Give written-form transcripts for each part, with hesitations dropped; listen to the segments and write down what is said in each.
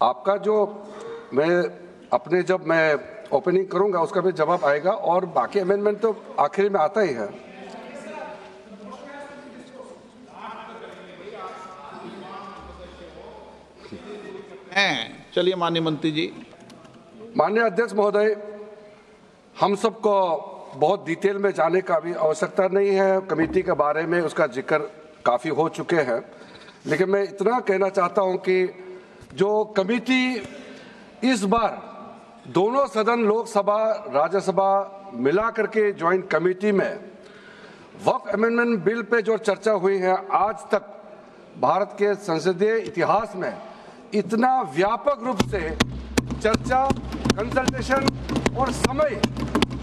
आपका जो जब मैं ओपनिंग करूंगा उसका भी जवाब आएगा और बाकी अमेंडमेंट तो आखिर में आता ही है। चलिए माननीय मंत्री जी। माननीय अध्यक्ष महोदय, हम सबको बहुत डिटेल में जाने का भी आवश्यकता नहीं है। कमेटी के बारे में उसका जिक्र काफ़ी हो चुके हैं, लेकिन मैं इतना कहना चाहता हूं कि जो कमेटी इस बार दोनों सदन लोकसभा राज्यसभा मिला करके ज्वाइंट कमेटी में वक्फ अमेंडमेंट बिल पे जो चर्चा हुई है, आज तक भारत के संसदीय इतिहास में इतना व्यापक रूप से चर्चा, कंसल्टेशन और समय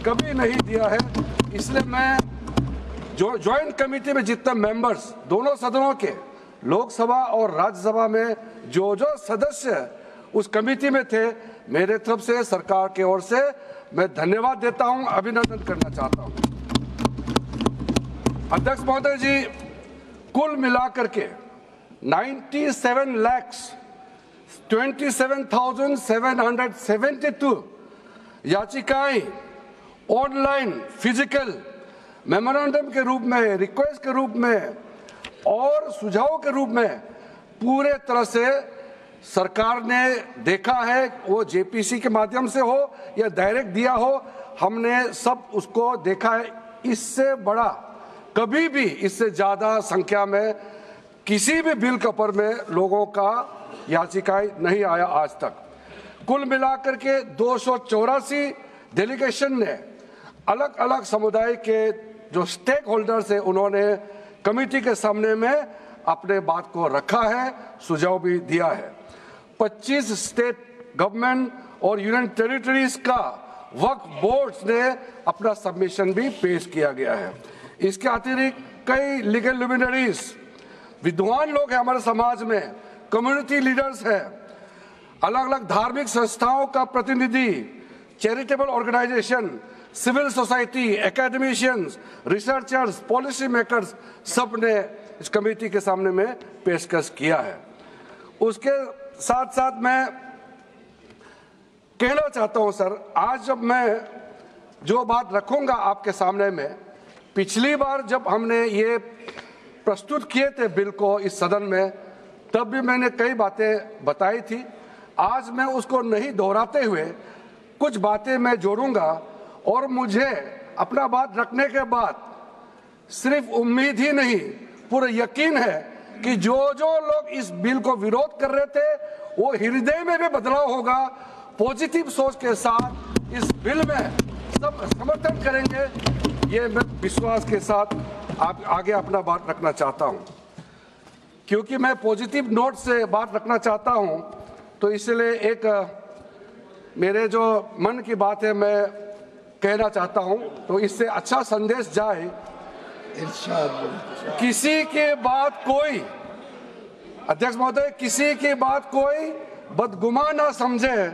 कभी नहीं दिया है। इसलिए मैं जो ज्वाइंट कमेटी में जितने मेंबर्स दोनों सदनों के लोकसभा और राज्यसभा में जो सदस्य उस कमेटी में थे, मेरे तरफ से सरकार की ओर से मैं धन्यवाद देता हूं, अभिनंदन करना चाहता हूं। अध्यक्ष महोदय जी, कुल मिलाकर के 97,27,772 याचिकाएं ऑनलाइन, फिजिकल, मेमोरेंडम के रूप में, रिक्वेस्ट के रूप में और सुझाव के रूप में पूरे तरह से सरकार ने देखा है। वो जेपीसी के माध्यम से हो या डायरेक्ट दिया हो, हमने सब उसको देखा है। इससे बड़ा कभी भी, इससे ज्यादा संख्या में किसी भी बिल के ऊपर में लोगों का याचिकाएं नहीं आया आज तक। कुल मिलाकर के 284 डेलीगेशन ने अलग अलग समुदाय के जो स्टेक होल्डर्स है, उन्होंने कमेटी के सामने में अपने बात को रखा है, सुझाव भी दिया है। 25 स्टेट गवर्नमेंट और यूनियन टेरिटरीज का वक्फ बोर्ड्स ने अपना सबमिशन भी पेश किया गया है। इसके अतिरिक्त कई लीगल लुमिनरीज, विद्वान लोग हैं हमारे समाज में, कम्युनिटी लीडर्स हैं, अलग अलग धार्मिक संस्थाओं का प्रतिनिधि, charitable organisation, civil society, academicians, researchers, policy makers, सब ने इस कमेटी के सामने में पेशकश किया है। उसके साथ साथ मैं कहना चाहता हूं सर, आज जब मैं जो बात रखूंगा आपके सामने में, पिछली बार जब हमने ये प्रस्तुत किए थे बिल को इस सदन में, तब भी मैंने कई बातें बताई थी। आज मैं उसको नहीं दोहराते हुए कुछ बातें मैं जोड़ूंगा और मुझे अपना बात रखने के बाद सिर्फ उम्मीद ही नहीं, पूरा यकीन है कि जो लोग इस बिल को विरोध कर रहे थे, वो हृदय में भी बदलाव होगा। पॉजिटिव सोच के साथ इस बिल में सब समर्थन करेंगे, ये मैं विश्वास के साथ आप आगे अपना बात रखना चाहता हूं। क्योंकि मैं पॉजिटिव नोट से बात रखना चाहता हूं, तो इसलिए एक मेरे जो मन की बात है मैं कहना चाहता हूं, तो इससे अच्छा संदेश जाए। किसी के बात कोई, अध्यक्ष महोदय, किसी की बात कोई बदगुमान ना समझे,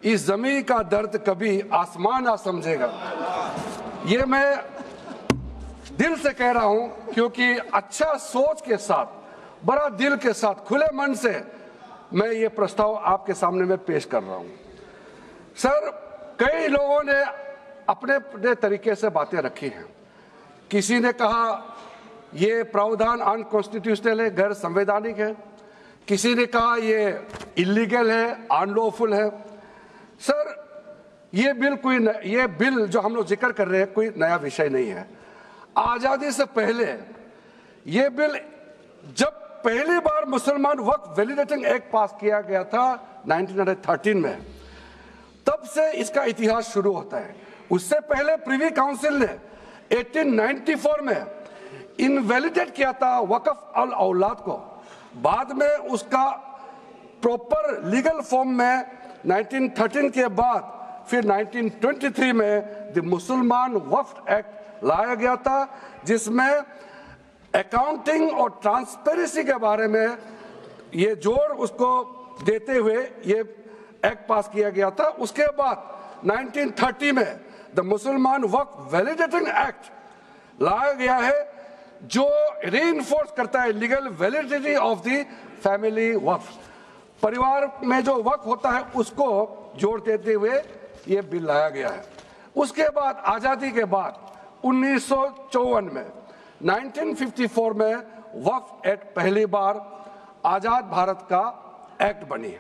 इस जमीन का दर्द कभी आसमान ना समझेगा। ये मैं दिल से कह रहा हूं, क्योंकि अच्छा सोच के साथ, बड़ा दिल के साथ, खुले मन से मैं ये प्रस्ताव आपके सामने में पेश कर रहा हूं। सर, कई लोगों ने अपने अपने तरीके से बातें रखी हैं। किसी ने कहा ये प्रावधान अनकॉन्स्टिट्यूशनल है, गैर संवैधानिक है। किसी ने कहा ये इलीगल है, अनलॉफुल है। सर, ये बिल जो हम लोग जिक्र कर रहे हैं कोई नया विषय नहीं है। आजादी से पहले ये बिल, जब पहली बार मुसलमान वक्फ वैलिडेटिंग एक्ट पास किया गया था 1913 में, तब से इसका इतिहास शुरू होता है। उससे पहले प्रिवी काउंसिल ने 1894 में इनवैलिडेट किया था वक्फ अल औलाद को। बाद में उसका प्रॉपर लीगल फॉर्म में 1913 के बाद फिर 1923 में द मुसलमान वक्फ एक्ट लाया गया था, जिसमें अकाउंटिंग और ट्रांसपेरेंसी के बारे में ये जोर उसको देते हुए ये एक्ट पास किया गया था। उसके बाद 1930 में द मुसलमान वक्फ वैलिडेटिंग एक्ट लाया गया है, जो रीइंफोर्स करता है legal validity of the family waqf. परिवार में जो वक्फ होता है उसको जोड़ देते हुए ये बिल लाया गया है। उसके बाद आज़ादी के बाद 1954 में 1954 में वक्फ एक्ट पहली बार आज़ाद भारत का एक्ट बनी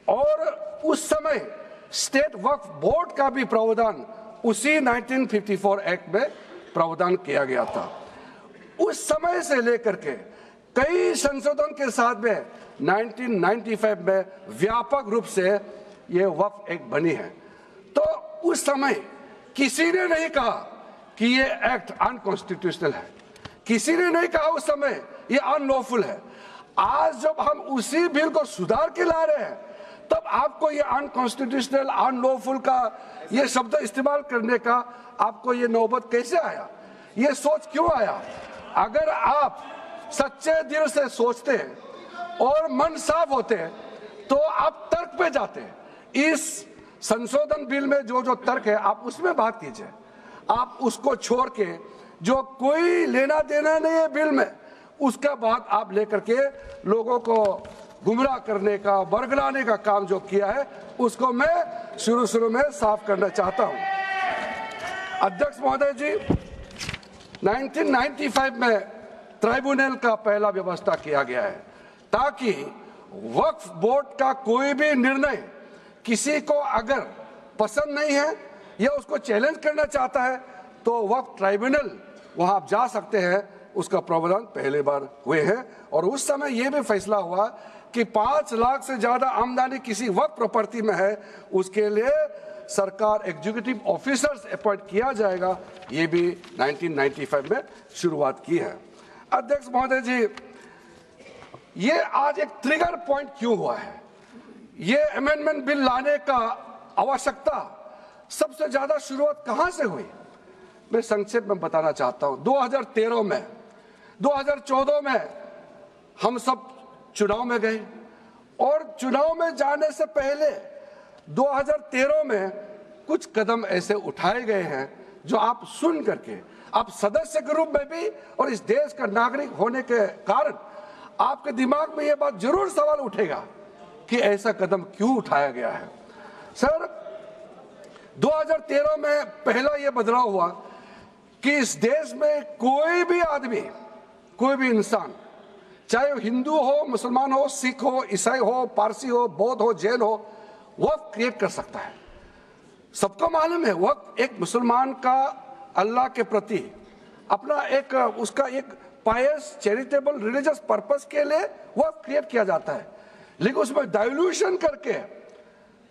और उस समय स्टेट वक्फ बोर्ड का भी प्रावधान उसी 1954 एक्ट में प्रावधान किया गया था। उस समय से लेकर के कई संशोधन के साथ में 1995 में व्यापक रूप से ये वक्फ एक्ट बनी है। तो उस समय किसी ने नहीं कहा कि ये एक्ट अनकॉन्स्टिट्यूशनल है, किसी ने नहीं कहा उस समय ये अनलॉफुल है। आज जब हम उसी बिल को सुधार के ला रहे हैं तब आपको ये अनकॉन्स्टिट्यूशनल अनलॉफुल का ये शब्द इस्तेमाल करने का आपको ये नौबत कैसे आया, ये सोच क्यों आया? अगर आप सच्चे दिल से सोचते और मन साफ होते तो आप तर्क पे जाते। इस संशोधन बिल में जो जो तर्क है आप उसमें बात कीजिए, आप उसको छोड़ के जो कोई लेना देना नहीं है बिल में उसका बात आप लेकर के लोगों को गुमराह करने का बरगलाने का काम जो किया है उसको मैं शुरू में साफ करना चाहता हूं। अध्यक्ष महोदय जी, 1995 में ट्राइब्यूनल का पहला व्यवस्था किया गया है ताकि वक्फ बोर्ड का कोई भी निर्णय किसी को अगर पसंद नहीं है या उसको चैलेंज करना चाहता है तो वक्फ ट्राइब्यूनल वहां आप जा सकते हैं। उसका प्रावधान पहली बार हुए हैं और उस समय यह भी फैसला हुआ कि 5 लाख से ज्यादा आमदनी किसी वक्फ प्रॉपर्टी में है उसके लिए सरकार एग्जीक्यूटिव ऑफिसर्स अपॉइंट किया जाएगा, ये भी 1995 में शुरुआत की है। अध्यक्ष महोदय जी, ये आज एक ट्रिगर पॉइंट क्यों हुआ है? ये अमेंडमेंट बिल लाने का आवश्यकता सबसे ज्यादा शुरुआत कहां से हुई? मैं संक्षेप में बताना चाहता हूं। 2013 में 2014 में हम सब चुनाव में गए और चुनाव में जाने से पहले 2013 में कुछ कदम ऐसे उठाए गए हैं जो आप सुन करके आप सदस्य के रूप में भी और इस देश का नागरिक होने के कारण आपके दिमाग में यह बात जरूर सवाल उठेगा कि ऐसा कदम क्यों उठाया गया है। सर, 2013 में पहला यह बदलाव हुआ कि इस देश में कोई भी आदमी, कोई भी इंसान, चाहे वो हिंदू हो, मुसलमान हो, सिख हो, ईसाई हो, पारसी हो, बौद्ध हो, जैन हो, वक्फ क्रिएट कर सकता है। सबको मालूम है वक्फ एक मुसलमान का अल्लाह के प्रति अपना एक उसका एक पायस चैरिटेबल रिलीजियस पर्पस के लिए वक्फ क्रिएट किया जाता है, लेकिन उसमें डाइल्यूशन करके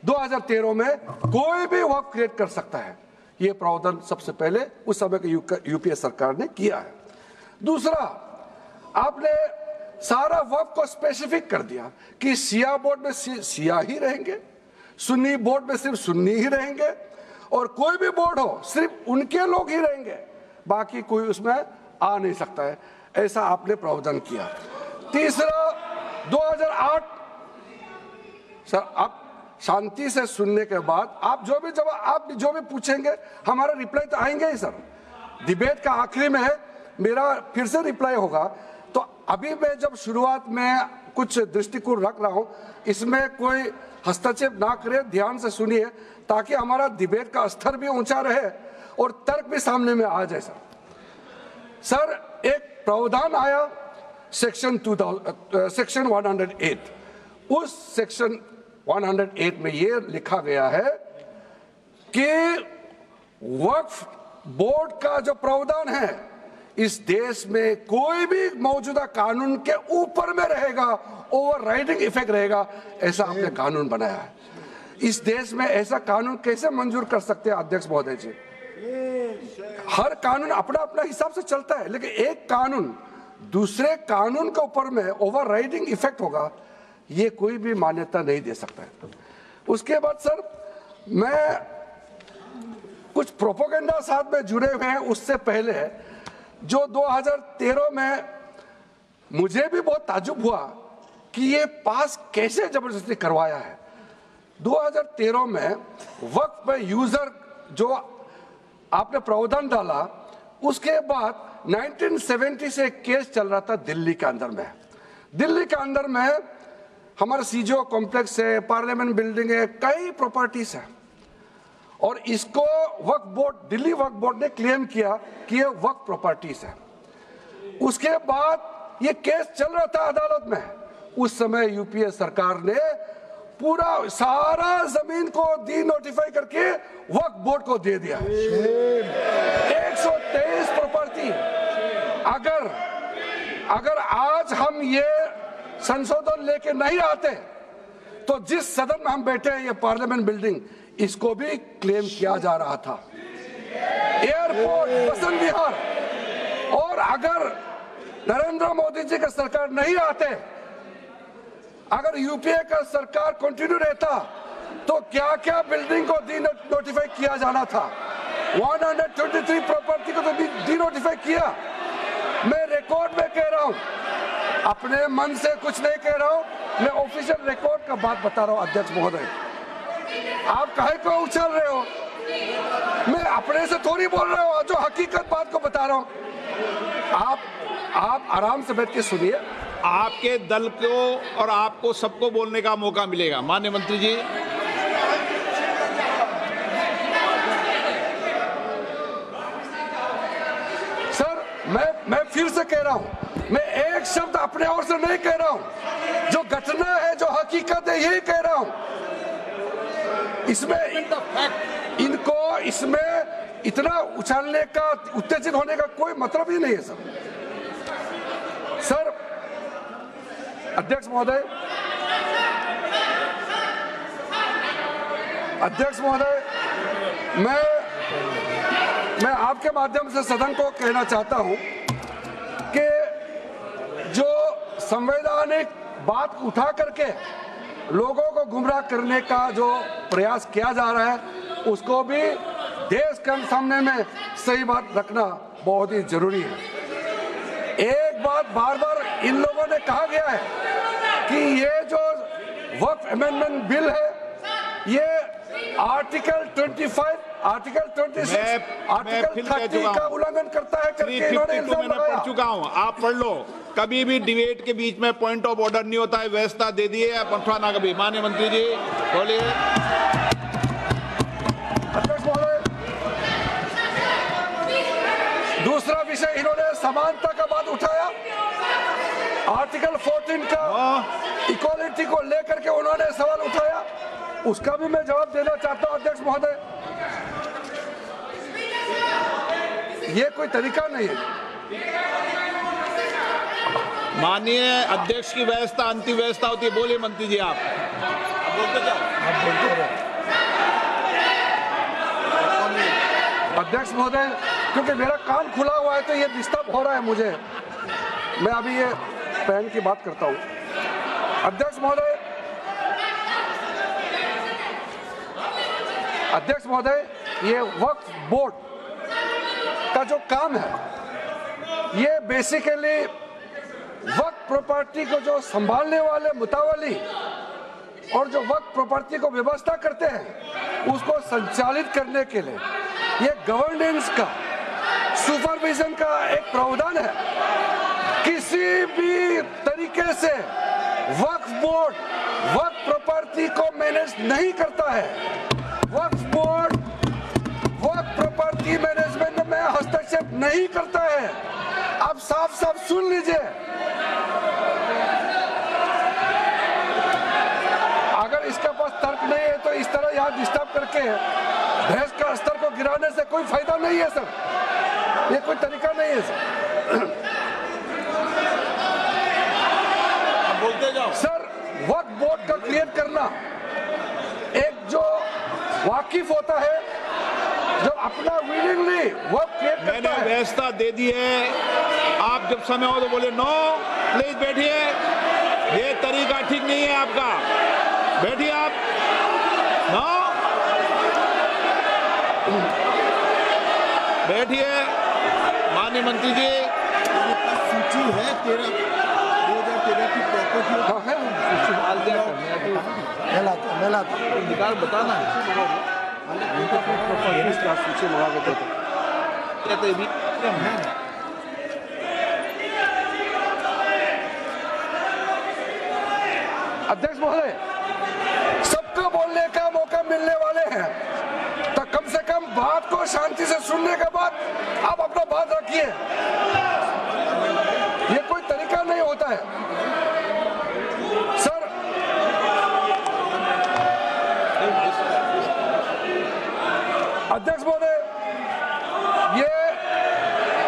2013 में कोई भी वक्फ क्रिएट कर सकता है। ये प्रावधान सबसे पहले उस समय के यूपीए सरकार ने किया है। दूसरा, आपने सारा वक्फ को स्पेसिफिक कर दिया कि शिया बोर्ड में शिया ही रहेंगे, सुन्नी बोर्ड में सिर्फ सुन्नी ही रहेंगे और कोई भी बोर्ड हो सिर्फ उनके लोग ही रहेंगे, बाकी कोई उसमें आ नहीं सकता है। ऐसा आपने प्रावधान किया। तीसरा, 2008, सर आप शांति से सुनने के बाद आप जो भी पूछेंगे हमारा रिप्लाई तो आएंगे ही सर। डिबेट का आखिरी में है, मेरा फिर से रिप्लाई होगा। तो अभी मैं जब शुरुआत में कुछ दृष्टिकोण रख रहा हूं, इसमें कोई हस्तक्षेप ना करे, ध्यान से सुनिए ताकि हमारा डिबेट का स्तर भी ऊंचा रहे और तर्क भी सामने में आ जाए। सर, एक प्रावधान आया सेक्शन 108। उस सेक्शन 108 में यह लिखा गया है कि वक्फ बोर्ड का जो प्रावधान है इस देश में कोई भी मौजूदा कानून के ऊपर में रहेगा, ओवरराइडिंग इफेक्ट रहेगा। ऐसा आपने कानून बनाया है। इस देश में ऐसा कानून कैसे मंजूर कर सकते हैं अध्यक्ष महोदय जी? हर कानून अपना अपना हिसाब से चलता है, लेकिन एक कानून दूसरे कानून के ऊपर में ओवरराइडिंग इफेक्ट होगा, ये कोई भी मान्यता नहीं दे सकता है। उसके बाद सर, मैं कुछ प्रोपेगेंडा साथ में जुड़े हुए हैं उससे पहले जो 2013 में मुझे भी बहुत ताज्जुब हुआ कि ये पास कैसे जबरदस्ती करवाया है। 2013 में वक्फ पे यूजर जो आपने प्रावधान डाला, उसके बाद 1970 से एक केस चल रहा था दिल्ली के अंदर में। दिल्ली के अंदर में हमारा सीजो कॉम्प्लेक्स है, पार्लियामेंट बिल्डिंग है, कई प्रॉपर्टीज है, और इसको वक्फ बोर्ड, दिल्ली वक्फ बोर्ड ने क्लेम किया कि ये वक्फ प्रॉपर्टीज है। उसके बाद ये केस चल रहा था अदालत में, उस समय यूपीए सरकार ने पूरा सारा जमीन को डी नोटिफाई करके वक्फ बोर्ड को दे दिया। 123 प्रॉपर्टी। अगर आज हम ये संशोधन लेके नहीं आते तो जिस सदन में हम बैठे हैं, ये पार्लियामेंट बिल्डिंग, इसको भी क्लेम किया जा रहा था। एयरपोर्ट, बसंत विहार, और अगर नरेंद्र मोदी जी का सरकार नहीं आते, अगर यूपीए का सरकार कंटिन्यू रहता, तो क्या क्या बिल्डिंग को डी नोटिफाई किया जाना था। 123 प्रॉपर्टी को तो डी नोटिफाई किया। मैं रिकॉर्ड में कह रहा हूं, अपने मन से कुछ नहीं कह रहा हूं, मैं ऑफिशियल रिकॉर्ड का बात बता रहा हूं। अध्यक्ष महोदय, आप काहे को उछल रहे हो? मैं अपने से थोड़ी बोल रहा हूं, जो हकीकत बात को बता रहा हूं। आप आराम से बैठ के सुनिए। आपके दल को और आपको सबको बोलने का मौका मिलेगा। माननीय मंत्री जी, सर, मैं फिर से कह रहा हूं, मैं एक शब्द अपने ओर से नहीं कह रहा हूं, जो घटना है, जो हकीकत है, यही कह रहा हूं। इनको इसमें इतना उछालने का, उत्तेजित होने का कोई मतलब ही नहीं है सर। अध्यक्ष महोदय, मैं आपके माध्यम से सदन को कहना चाहता हूं कि जो संवैधानिक बात उठा करके लोगों को गुमराह करने का जो प्रयास किया जा रहा है, उसको भी देश के सामने में सही बात रखना बहुत ही जरूरी है। एक बात बार बार इन लोगों ने कहा गया है कि ये जो वक्फ अमेंडमेंट बिल है, ये आर्टिकल 25, आर्टिकल 26, आर्टिकल 30 का उल्लंघन करता है करके इन्होंने इल्जाम लगाया। पढ़ चुका हूं, आप पढ़ लो। कभी भी डिबेट के बीच में पॉइंट ऑफ ऑर्डर नहीं होता है, व्यवस्था दे दी है, पठवाना कभी। माननीय मंत्री जी बोलिए। अध्यक्ष महोदय, दूसरा विषय इन्होंने समानता का बात उठाया, आर्टिकल 14 का इक्वालिटी को लेकर के उन्होंने सवाल उठाया, उसका भी मैं जवाब देना चाहता हूं। अध्यक्ष महोदय, ये कोई तरीका नहीं है। माननीय अध्यक्ष की व्यवस्था अंतिम व्यवस्था होती है। बोलिए मंत्री जी, आप बोलते जाओ। अध्यक्ष महोदय, क्योंकि मेरा कान खुला हुआ है तो ये डिस्टर्ब हो रहा है मुझे, मैं अभी ये पैन की बात करता हूं। अध्यक्ष महोदय, ये वक्फ बोर्ड का जो काम है, ये बेसिकली वक्फ प्रॉपर्टी को जो संभालने वाले मुतावली और जो वक्फ प्रॉपर्टी को व्यवस्था करते हैं, उसको संचालित करने के लिए ये गवर्नेंस का, सुपरविजन का एक प्रावधान है। किसी भी तरीके से वक्फ बोर्ड वक्फ प्रॉपर्टी को मैनेज नहीं करता है। वक्फ बोर्ड वक्फ प्रॉपर्टी मैनेजमेंट में हस्तक्षेप नहीं करता है। आप साफ साफ सुन लीजिए, अगर इसके पास तर्क नहीं है तो इस तरह यहाँ डिस्टर्ब करके बहस का स्तर को गिराने से कोई फायदा नहीं है सर, ये कोई तरीका नहीं है सर। बोलते जाओ सर, वक्फ बोर्ड का क्रिएट करना, एक जो वाकिफ होता है, जो अपना विलिंगली वक्फ क्रिएट करता है। मैंने व्यवस्था दे दी है, आप जब समय हो तो बोले नो, प्लीज बैठिए। ये तरीका ठीक नहीं है आपका, बैठिए आप। नो, बैठिए। माननीय मंत्री जी, सूची है 2013 की प्रॉपर्टी निकाल बताना सूची मंगा के कहते भी अध्यक्ष महोदय, सबको बोलने का मौका मिलने वाले हैं, तो कम से कम बात को शांति से सुनने के बाद आप अपना बात रखिए। ये कोई तरीका नहीं होता है सर। अध्यक्ष महोदय,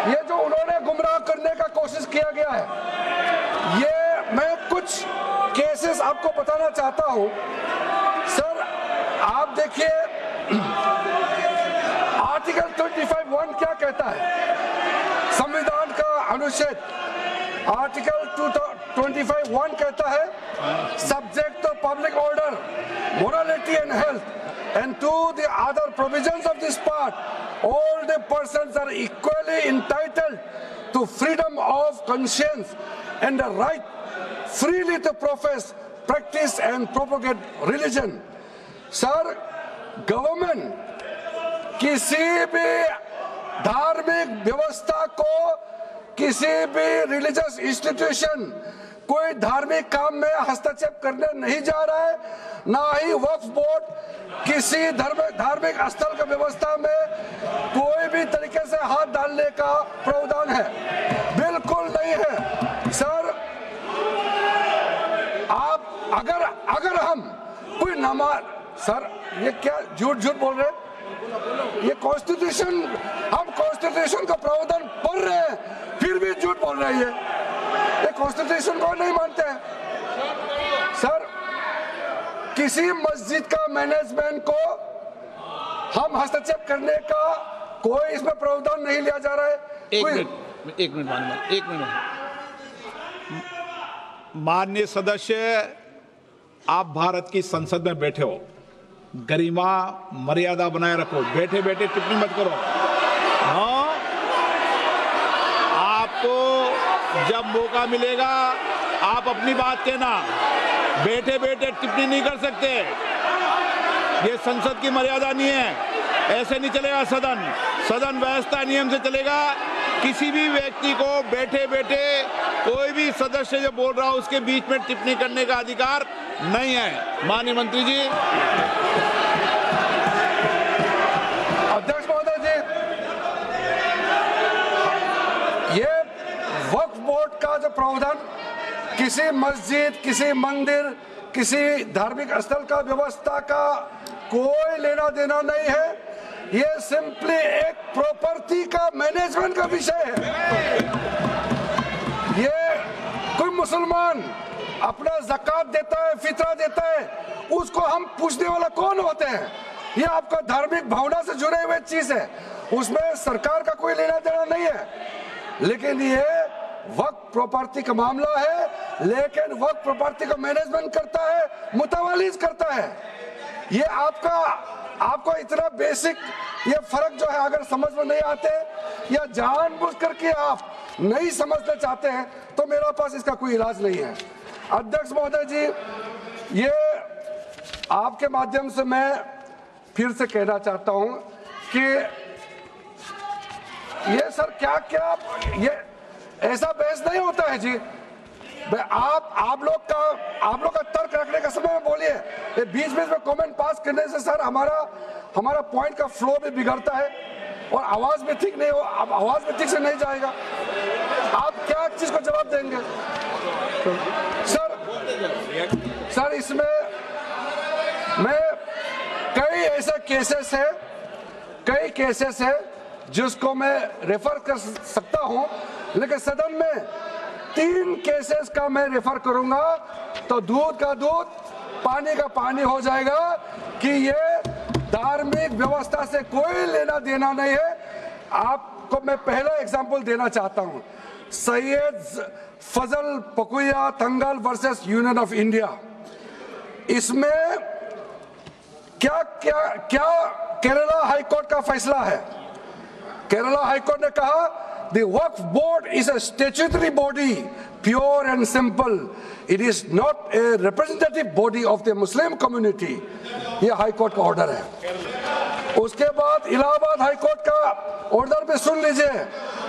ये जो उन्होंने गुमराह करने का कोशिश किया गया है, ये मैं कुछ केसेस आपको बताना चाहता हूं सर। आप देखिए आर्टिकल 25(1) क्या कहता है, संविधान का अनुच्छेद आर्टिकल 25(1) कहता है, subject to public order, morality and health and to the other provisions of this part, all the persons are equally entitled to freedom of conscience and the right freely to profess, practice and propagate religion. Sir, government किसी भी धार्मिक व्यवस्था को, किसी भी religious institution, कोई धार्मिक काम में हस्तक्षेप करने नहीं जा रहा है, ना ही वक्फ बोर्ड किसी धार्मिक स्थल का व्यवस्था में कोई भी तरीके से हाथ डालने का प्रावधान है, बिल्कुल नहीं है सर। आप अगर हम कोई नमाज, सर ये क्या झूठ बोल रहे हैं, ये कॉन्स्टिट्यूशन, हम कॉन्स्टिट्यूशन का प्रावधान पढ़ रहे हैं फिर भी झूठ बोल रहे हैं, ये कॉन्स्टिट्यूशन को नहीं मानते हैं सर। किसी मस्जिद का मैनेजमेंट को हम हस्तक्षेप करने का कोई इसमें प्रावधान नहीं लिया जा रहा है। एक मिनट माननीय सदस्य, आप भारत की संसद में बैठे हो, गरिमा मर्यादा बनाए रखो, बैठे बैठे टिप्पणी मत करो। हाँ, आपको जब मौका मिलेगा आप अपनी बात कहना, बैठे बैठे टिप्पणी नहीं कर सकते, ये संसद की मर्यादा नहीं है, ऐसे नहीं चलेगा सदन। सदन व्यवस्था नियम से चलेगा। किसी भी व्यक्ति को बैठे बैठे कोई भी सदस्य जो बोल रहा हो उसके बीच में टिप्पणी करने का अधिकार नहीं है। माननीय मंत्री जी। अध्यक्ष महोदय जी, ये वक्फ बोर्ड का जो प्रावधान किसी मस्जिद, किसी मंदिर, किसी धार्मिक स्थल का व्यवस्था का कोई लेना देना नहीं है, ये सिंपली एक प्रॉपर्टी का मैनेजमेंट का विषय है। ये कोई मुसलमान अपना ज़कात देता है, फितरा देता है, उसको हम पूछने वाला कौन होते हैं? ये आपका धार्मिक भावना से जुड़े हुए चीज है, उसमें सरकार का कोई लेना देना नहीं है। लेकिन ये वक्फ प्रॉपर्टी का मामला है, लेकिन वक्फ प्रॉपर्टी का मैनेजमेंट करता है, मुतवालिज करता है। ये आपको इतना बेसिक ये फर्क जो है अगर समझ में नहीं आते या जानबूझ करके आप नहीं समझना चाहते हैं तो मेरा पास इसका कोई इलाज नहीं है। अध्यक्ष महोदय जी, ये आपके माध्यम से मैं फिर से कहना चाहता हूं कि ये सर क्या ये ऐसा बहस नहीं होता है जी। आप लोग का तर्क रखने का समय में बोलिए, ये बीच में कमेंट पास करने से सर हमारा पॉइंट का फ्लो भी बिगड़ता है और आवाज भी ठीक नहीं हो, अब आवाज भी ठीक से नहीं जाएगा। आप क्या चीज को जवाब देंगे सर? इसमें मैं कई ऐसे केसेस है जिसको मैं रेफर कर सकता हूं, लेकिन सदन में 3 केसेस का मैं रेफर करूंगा तो दूध का दूध पानी का पानी हो जाएगा कि ये धार्मिक व्यवस्था से कोई लेना देना नहीं है। आपको मैं पहला एग्जांपल देना चाहता हूं, सैयद फजल पकुया Thangal versus union of India. इसमें क्या केरला हाईकोर्ट का फैसला है। केरला हाईकोर्ट ने कहा The Waqf Board is a statutory body, pure and simple. It is not a representative body of the Muslim community. ये हाई कोर्ट का ऑर्डर है। उसके बाद इलाहाबाद हाई कोर्ट का ऑर्डर भी सुन लीजिए,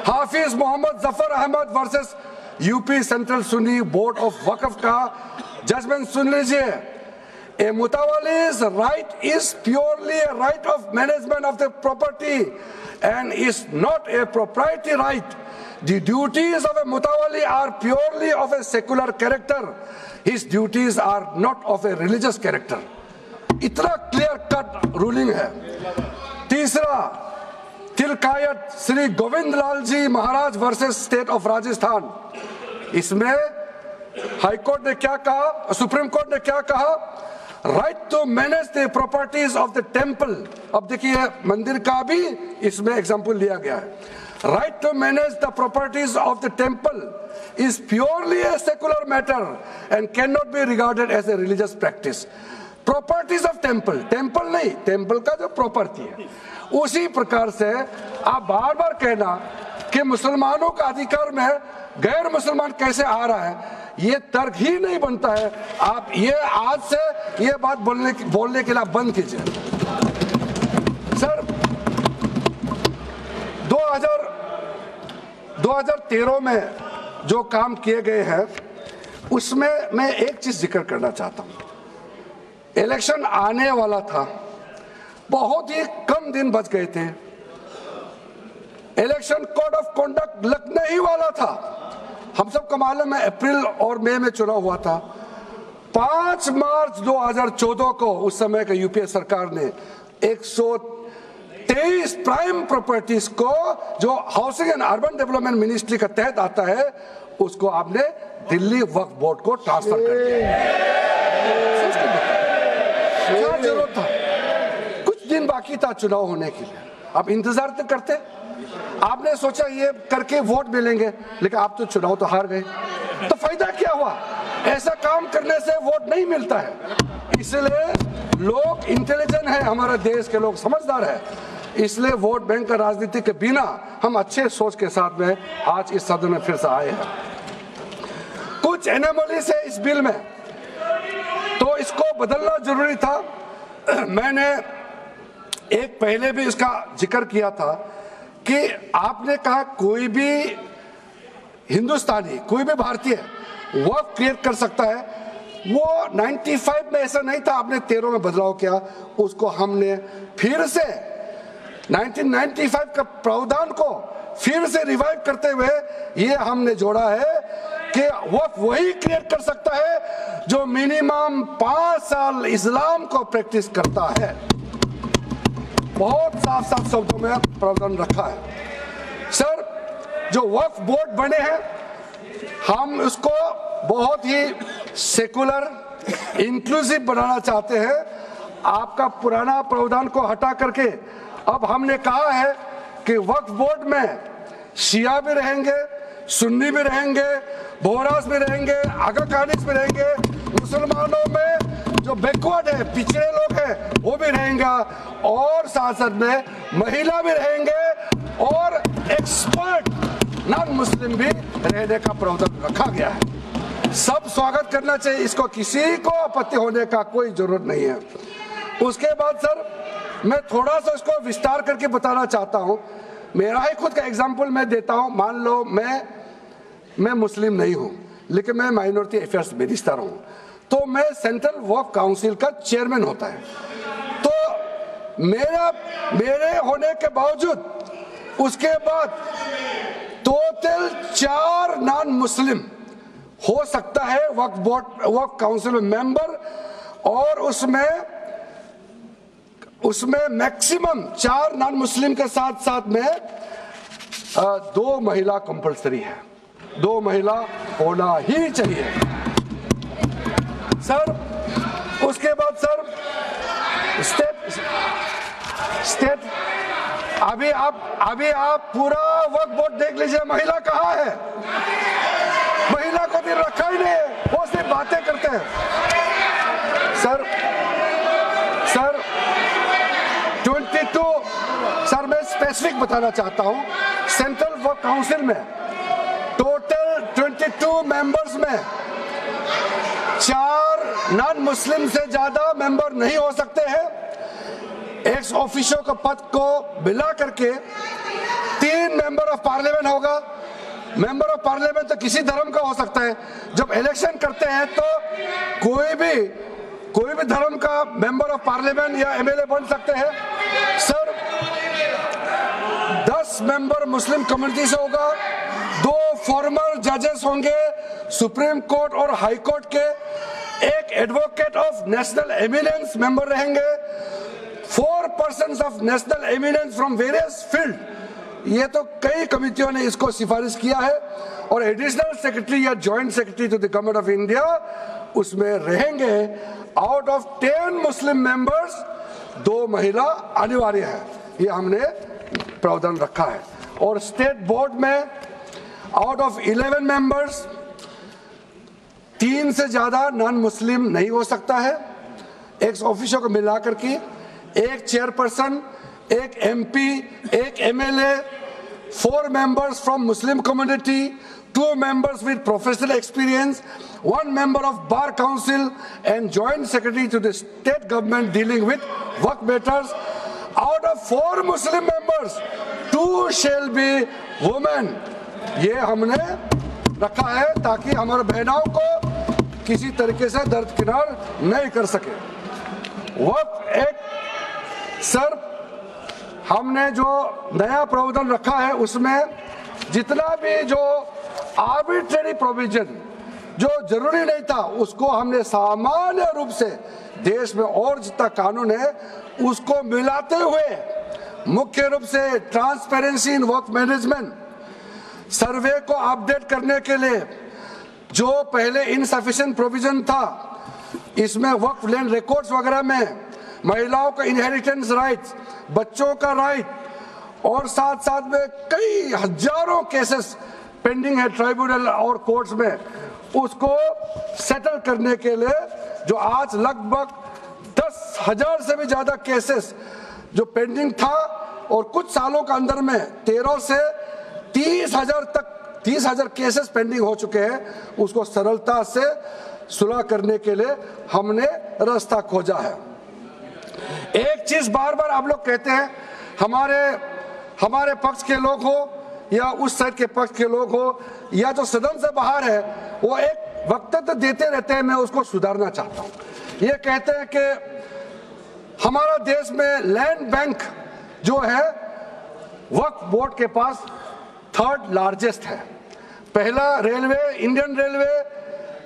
Hafiz Mohammad Zafar Ahmad versus UP central Sunni board of Waqf का जजमेंट सुन लीजिए। A mutawalli's right is purely a right of management of the property and is not a proprietary right. The duties of a mutawalli are purely of a secular character. His duties are not of a religious character. इतना clear cut ruling है। तीसरा, तिलकायत श्री गोविंद लाल जी महाराज versus state of Rajasthan. इसमें high court ने क्या कहा, supreme court ने क्या कहा? Right to manage the properties of the temple. अब देखिए मंदिर का भी इसमें एग्जांपल लिया गया है। Right to manage the properties of the temple is purely a secular matter and can not be regarded as a religious practice. Properties of temple, temple नहीं, टेम्पल का जो प्रॉपर्टी है। उसी प्रकार से आप बार बार कहना कि मुसलमानों का अधिकार में गैर मुसलमान कैसे आ रहा है, ये तर्क ही नहीं बनता है। आप ये आज से ये बात बोलने के लिए बंद कीजिए। सर 2013 में जो काम किए गए हैं उसमें मैं एक चीज जिक्र करना चाहता हूं। इलेक्शन आने वाला था, बहुत ही कम दिन बच गए थे, इलेक्शन कोड ऑफ कॉन्डक्ट लगने ही वाला था। हम सबको मालूम है अप्रैल और मई में चुनाव हुआ था। 5 मार्च 2014 को उस समय के यूपीए सरकार ने 123 प्राइम प्रॉपर्टीज को जो housing and urban development ministry का तहत आता है उसको आपने दिल्ली वक्फ बोर्ड को ट्रांसफर कर दिया। क्या जरूरत था? कुछ दिन बाकी था चुनाव होने के लिए, आप इंतजार तो करते। आपने सोचा ये करके वोट मिलेंगे, लेकिन आप तो चुनाव तो हार गए, तो फायदा क्या हुआ? ऐसा काम करने से वोट नहीं मिलता है। इसलिए लोग इंटेलिजेंट है, हमारे देश के लोग समझदार है, इसलिए वोट बैंक का राजनीति के बिना हम अच्छे सोच के साथ में आज इस सदन में फिर से आए हैं। कुछ एनोमलीज है इस बिल में, तो इसको बदलना जरूरी था। मैंने एक पहले भी इसका जिक्र किया था कि आपने कहा कोई भी हिंदुस्तानी, कोई भी भारतीय वक्फ क्रिएट कर सकता है। वो 95 में ऐसा नहीं था, आपने 13 में बदलाव किया। उसको हमने फिर से 1995 का प्रावधान को फिर से रिवाइव करते हुए ये हमने जोड़ा है कि वक्फ वही क्रिएट कर सकता है जो मिनिमम 5 साल इस्लाम को प्रैक्टिस करता है। बहुत साफ साफ शब्दों में प्रावधान रखा है। सर, जो वक्फ बोर्ड बने हैं हम उसको बहुत ही सेकुलर इंक्लूसिव बनाना चाहते हैं। आपका पुराना प्रावधान को हटा करके अब हमने कहा है कि वक्फ बोर्ड में शिया भी रहेंगे, सुन्नी भी रहेंगे, बोहरास भी रहेंगे, आगा कानिस भी रहेंगे, मुसलमानों में जो बैकवर्ड है, पिछड़े लोग हैं वो भी रहेंगे, और साथ साथ में महिला भी रहेंगे और एक्सपर्ट नॉन मुस्लिम भी रहने का प्रावधान रखा गया है। सब स्वागत करना चाहिए, इसको किसी को आपत्ति होने का कोई जरूरत नहीं है। उसके बाद सर मैं थोड़ा सा इसको विस्तार करके बताना चाहता हूं। मेरा ही खुद का एग्जांपल मैं देता हूं। मान लो मैं मुस्लिम नहीं हूं, लेकिन मैं माइनॉरिटी अफेयर्स मिनिस्टर हूं, तो मैं सेंट्रल वक्फ काउंसिल का चेयरमैन होता है। तो मेरे होने के बावजूद उसके बाद टोटल 4 नॉन मुस्लिम हो सकता है वक्फ बोर्ड वक्फ काउंसिल में मेंबर, और उसमें मैक्सिमम 4 नॉन मुस्लिम के साथ साथ में 2 महिला कंपलसरी है। 2 महिला होना ही चाहिए सर। उसके बाद सर स्टेट अभी आप पूरा वक्फ बोर्ड देख लीजिए, महिला कहाँ है? महिला को भी रखा ही नहीं है, वो सिर्फ बातें करते हैं। सर 22 सर मैं स्पेसिफिक बताना चाहता हूं। सेंट्रल वक्फ काउंसिल में टोटल 22 मेंबर्स में 4 नॉन मुस्लिम से ज्यादा मेंबर नहीं हो सकते हैं। एक्स ऑफिशियो के पद को मिला करके 3 मेंबर ऑफ पार्लियामेंट होगा, मेंबर ऑफ पार्लियामेंट तो किसी धर्म का हो सकता है। जब इलेक्शन करते हैं तो कोई भी धर्म का मेंबर ऑफ पार्लियामेंट या एमएलए बन सकते हैं। सर 10 मेंबर मुस्लिम कम्युनिटी से होगा, 2 फॉर्मर जजेस होंगे सुप्रीम कोर्ट और हाई कोर्ट के, 1 advocate of national eminence member रहेंगे, 4 persons of national eminence from various field. ये तो कई कमिटियों ने इसको सिफारिश किया है। और एडिशनल सेक्रेटरी या joint secretary to the government of India उसमें रहेंगे। आउट ऑफ 10 मुस्लिम मेंबर्स 2 महिला अनिवार्य है, ये हमने प्रावधान रखा है। और स्टेट बोर्ड में आउट ऑफ 11 मेंबर्स 3 से ज्यादा नॉन मुस्लिम नहीं हो सकता है। एक्स ऑफिसर को मिलाकर के 1 chairperson, 1 MP, 1 MLA, 4 members from Muslim community, 2 members with professional experience, 1 member of Bar Council and Joint Secretary to the state government dealing with work matters. Out of 4 Muslim members, 2 shall be women. ये हमने रखा है ताकि हमारे बहनों को किसी तरीके से दरकिनार नहीं कर सके। वक्त एक सर हमने जो नया प्रावधान रखा है उसमें जितना भी जो आर्बिट्रेरी प्रोविजन जो जरूरी नहीं था उसको हमने सामान्य रूप से देश में और जितना कानून है उसको मिलाते हुए मुख्य रूप से ट्रांसपेरेंसी इन वर्क मैनेजमेंट, सर्वे को अपडेट करने के लिए जो पहले इनसफिशिएंट प्रोविजन था इसमें वर्क लैंड रिकॉर्ड्स वगैरह में महिलाओं का इनहेरिटेंस राइट्स, बच्चों का राइट और साथ साथ में कई हजारों केसेस पेंडिंग है ट्राइब्यूनल और कोर्ट्स में, उसको सेटल करने के लिए जो आज लगभग 10,000 से भी ज्यादा केसेस जो पेंडिंग था और कुछ सालों के अंदर में 13 से 30,000 तक 30,000 केसेस पेंडिंग हो चुके हैं, उसको सरलता से सुलह करने के लिए हमने रास्ता खोजा है। एक चीज बार बार आप लोग कहते हैं, हमारे पक्ष के लोग हो या उस साइड के पक्ष के लोग हो या जो सदन से बाहर है वो एक वक्तव्य देते रहते हैं, मैं उसको सुधारना चाहता हूं। ये कहते हैं कि हमारा देश में लैंड बैंक जो है वक्फ बोर्ड के पास 3rd लार्जेस्ट है। पहला रेलवे, इंडियन रेलवे,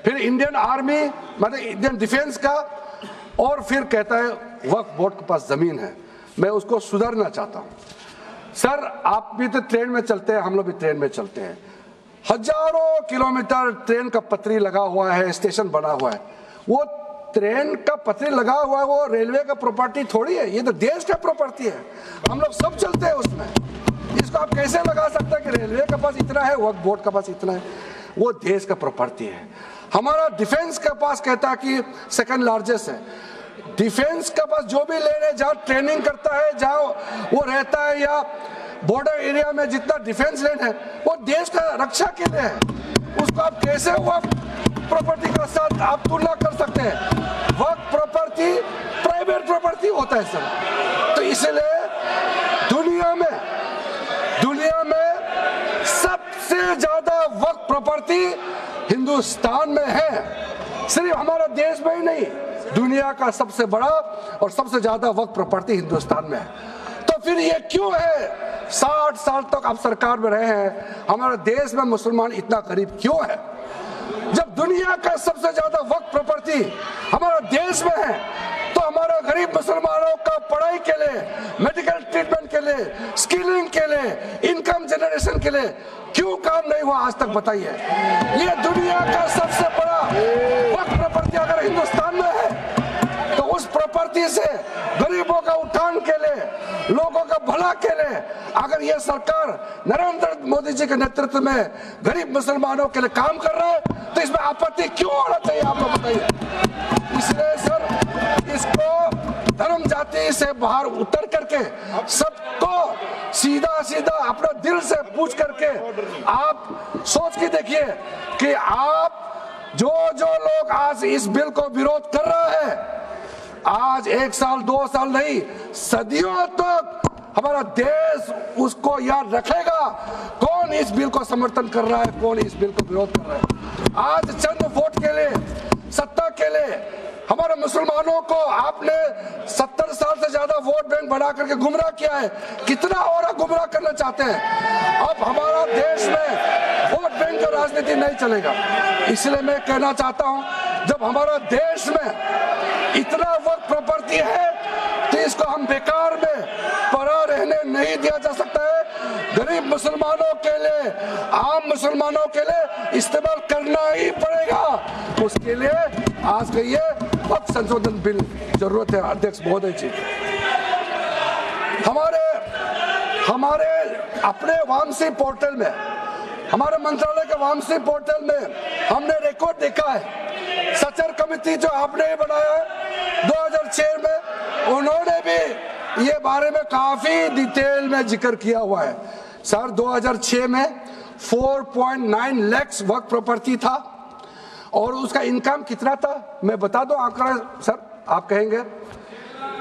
फिर इंडियन आर्मी मतलब इंडियन डिफेंस का, और फिर कहता है वक्फ बोर्ड के पास जमीन है। मैं उसको सुधारना चाहता हूं। सर आप भी तो ट्रेन में चलते हैं, हम लोग भी ट्रेन में चलते हैं, हजारों किलोमीटर ट्रेन का पटरी लगा हुआ है, स्टेशन बना हुआ है। वो ट्रेन का पटरी लगा हुआ है वो रेलवे का प्रॉपर्टी थोड़ी है, ये तो देश का प्रॉपर्टी है, हम लोग सब चलते हैं उसमें। इसको आप कैसे लगा सकते हैं कि रेलवे के पास इतना है, वक्फ बोर्ड के पास इतना है? वो देश का प्रॉपर्टी है। हमारा डिफेंस के पास कहता है कि 2nd लार्जेस्ट है। डिफेंस के पास जो भी ले जहाँ ट्रेनिंग करता है, जहाँ वो रहता है या बॉर्डर एरिया में जितना डिफेंस लैंड है वो देश का रक्षा के लिए है। उसको आप कैसे वक्फ प्रॉपर्टी के साथ आप तुलना कर सकते हैं? वक्फ प्रॉपर्टी प्राइवेट प्रॉपर्टी होता है सर। तो इसलिए दुनिया में सबसे ज्यादा वक्फ प्रॉपर्टी हिंदुस्तान में है। सिर्फ हमारा देश में ही नहीं, दुनिया का सबसे बड़ा और सबसे ज्यादा वक्फ प्रॉपर्टी हिंदुस्तान में है। तो फिर ये क्यों है 60 साल तक आप सरकार में रहे हैं, हमारे देश में मुसलमान इतना गरीब क्यों है? जब दुनिया का सबसे ज्यादा वक्फ प्रॉपर्टी हमारा देश में है तो हमारे गरीब मुसलमानों का पढ़ाई के लिए, मेडिकल ट्रीटमेंट के लिए, स्किलिंग के लिए, इनकम जनरेशन के लिए क्यों काम नहीं हुआ आज तक बताइए? ये दुनिया का सबसे बड़ा वक्फ प्रॉपर्टी अगर हिंदुस्तान में है तो उस प्रॉपर्टी से गरीबों का उत्थान के लिए, लोगों का भला के लिए अगर ये सरकार नरेंद्र मोदी जी के नेतृत्व में गरीब मुसलमानों के लिए काम कर रहा है तो इसमें आपत्ति क्यों होना चाहिए आप लोग बताइए? इसलिए सर इसको धर्म जाति से बाहर उतर करके सबको सीधा सीधा अपना दिल से पूछ करके आप सोच के देखिए कि आप जो लोग आज इस बिल को विरोध कर रहा है, आज 1 साल 2 साल नहीं, सदियों तक हमारा देश उसको याद रखेगा कौन इस बिल को समर्थन कर रहा है, कौन इस बिल को विरोध कर रहा है। आज चंद वोट के लिए, सत्ता के लिए हमारे मुसलमानों को आपने 70 साल से ज्यादा वोट बैंक बना करके गुमराह किया है। कितना और गुमराह करना चाहते हैं? अब हमारा देश में वोट बैंक का राजनीति नहीं चलेगा। इसलिए मैं कहना चाहता हूं, जब हमारा देश में इतना वक्त प्रॉपर्टी है तो इसको हम बेकार में पड़ा रहने नहीं दिया जा सकता है। गरीब मुसलमानों के लिए, आम मुसलमानों के लिए इस्तेमाल करना ही पड़ेगा। उसके लिए आज का ये वक्त संशोधन बिल जरूरत है। अध्यक्ष महोदय जी, हमारे अपने वामसी पोर्टल में, हमारे मंत्रालय के वामसी पोर्टल में हमने रिकॉर्ड देखा है। सचर कमेटी जो आपने बनाया है 2006 में, उन्होंने भी ये बारे में काफी डिटेल में जिक्र किया हुआ है। सर 2006 में 4.9 लाख वर्क प्रॉपर्टी था और उसका इनकम कितना था मैं बता दूं आंकड़ा सर, आप कहेंगे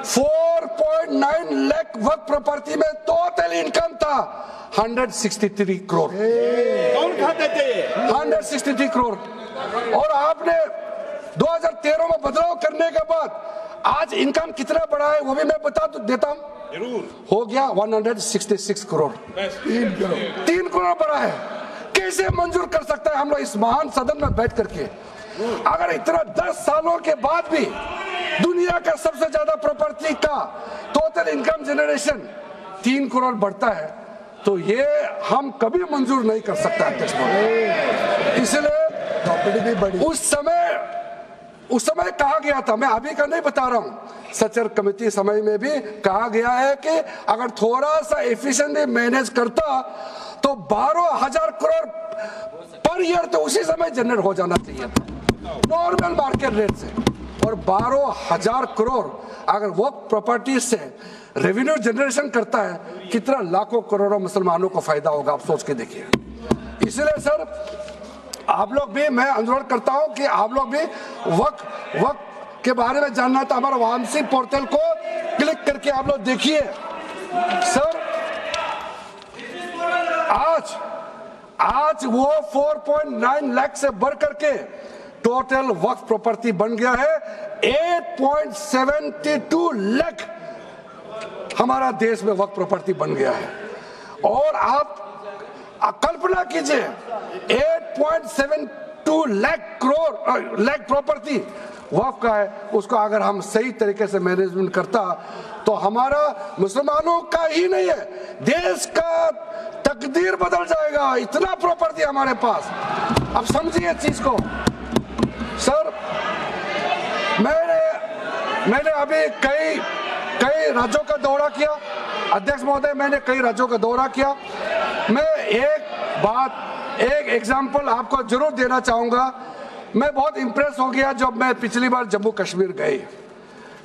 4.9 लाख वर्क प्रॉपर्टी में टोटल इनकम था 163 करोड़। कौन खाते थे? 163 करोड़। और आपने 2013 में बदलाव करने के बाद आज इनकम कितना बढ़ा है वो भी मैं बता देता हूं। जरूर। हो गया 166 करोड़। 3 करोड़ बढ़ा है। कैसे मंजूर कर सकता है हम लोग इस महान सदन में बैठ करके? अगर इतना 10 सालों के बाद भी दुनिया का सबसे ज्यादा प्रॉपर्टी का टोटल इनकम जनरेशन 3 करोड़ बढ़ता है तो ये हम कभी मंजूर नहीं कर सकते अध्यक्ष महोदय। इसलिए प्रॉपर्टी भी बढ़ी। उस समय कहा गया था, मैं अभी का नहीं बता रहा हूं, सचर कमेटी समय में भी कहा गया है कि अगर थोड़ा सा एफिशिएंटली मैनेज करता तो 12,000 करोड़ पर ईयर तो उसी समय जनरेट हो जाना चाहिए था नॉर्मल मार्केट रेट से। और 12,000 करोड़ अगर वो प्रॉपर्टी से रेवेन्यू जनरेशन करता है, कितना लाखों करोड़ों मुसलमानों को फायदा होगा, आप सोच के देखिए। इसलिए सर आप लोग भी, मैं अनुरोध करता हूं कि आप लोग भी वक्त के बारे में जानना था, हमारा वामसी पोर्टल को क्लिक करके आप लोग देखिए। सर आज वो 4.9 लाख से बढ़ करके टोटल वक्फ प्रॉपर्टी बन गया है 8.72 लाख। हमारा देश में वक्फ प्रॉपर्टी बन गया है। और आप कल्पना कीजिए 8.72 लाख प्रॉपर्टी वक्फ का है, उसको अगर हम सही तरीके से मैनेजमेंट करता तो हमारा मुसलमानों का ही नहीं है, देश का तकदीर बदल जाएगा। इतना प्रॉपर्टी हमारे पास। अब समझिए चीज को। सर मैंने अभी कई राज्यों का दौरा किया अध्यक्ष महोदय, मैंने कई राज्यों का दौरा किया। मैं एक एग्जांपल आपको जरूर देना चाहूंगा। मैं बहुत इंप्रेस हो गया जब मैं पिछली बार जम्मू कश्मीर गई।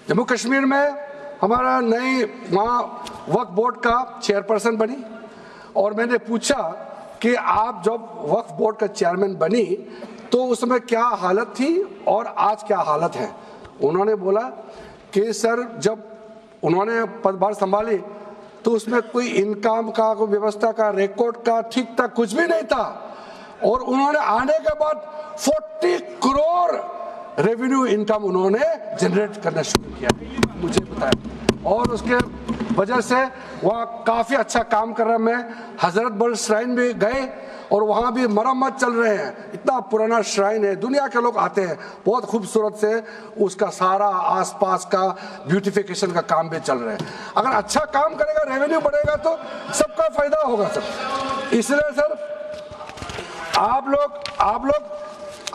जम्मू कश्मीर में हमारा नई वहाँ वक्फ बोर्ड का चेयरपर्सन बनी और मैंने पूछा कि आप जब वक्फ बोर्ड का चेयरमैन बनी तो उसमें क्या हालत थी और आज क्या हालत है। उन्होंने बोला कि सर जब उन्होंने पदभार संभाली तो उसमें कोई इनकम का, कोई व्यवस्था का, रिकॉर्ड का ठीक ठाक कुछ भी नहीं था। और उन्होंने आने के बाद 40 करोड़ रेवेन्यू इनकम उन्होंने जनरेट करना शुरू किया, मुझे बताया। और उसके वजह से वहाँ काफी अच्छा काम कर रहा है। मैं हजरत बल श्राइन भी गए और वहाँ भी मरम्मत चल रहे हैं। इतना पुराना श्राइन है, दुनिया के लोग आते हैं, बहुत खूबसूरत से उसका सारा आसपास का ब्यूटिफिकेशन का काम भी चल रहा है। अगर अच्छा काम करेगा, रेवेन्यू बढ़ेगा तो सबका फायदा होगा सर। इसलिए सर आप लोग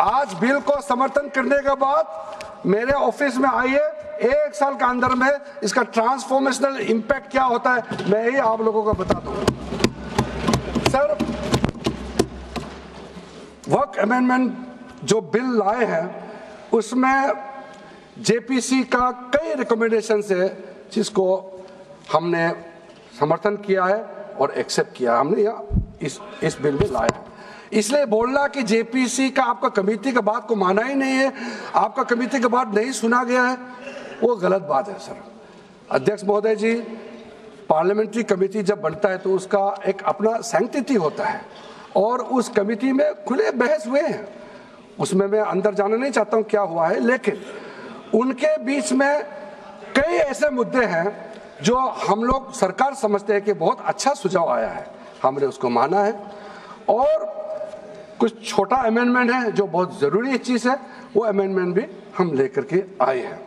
आज बिल को समर्थन करने के बाद मेरे ऑफिस में आइए, 1 साल के अंदर में इसका ट्रांसफॉर्मेशनल इंपैक्ट क्या होता है मैं ही आप लोगों को बता दूंगा। सर वक्फ अमेंडमेंट जो बिल लाए हैं उसमें जेपीसी का कई रिकमेंडेशन है जिसको हमने समर्थन किया है और एक्सेप्ट किया हमने इस बिल में लाया है। इसलिए बोलना कि जेपीसी का आपका कमेटी का बात को माना ही नहीं है, आपका कमेटी का बात नहीं सुना गया है, वो गलत बात है सर। अध्यक्ष महोदय जी, पार्लियामेंट्री कमेटी जब बनता है तो उसका एक अपना सैंक्टिटी होता है और उस कमेटी में खुले बहस हुए हैं। उसमें मैं अंदर जाना नहीं चाहता हूं क्या हुआ है, लेकिन उनके बीच में कई ऐसे मुद्दे हैं जो हम लोग सरकार समझते हैं कि बहुत अच्छा सुझाव आया है, हमने उसको माना है। और कुछ छोटा अमेंडमेंट है जो बहुत ज़रूरी चीज़ है, वो अमेंडमेंट भी हम लेकर के आए हैं।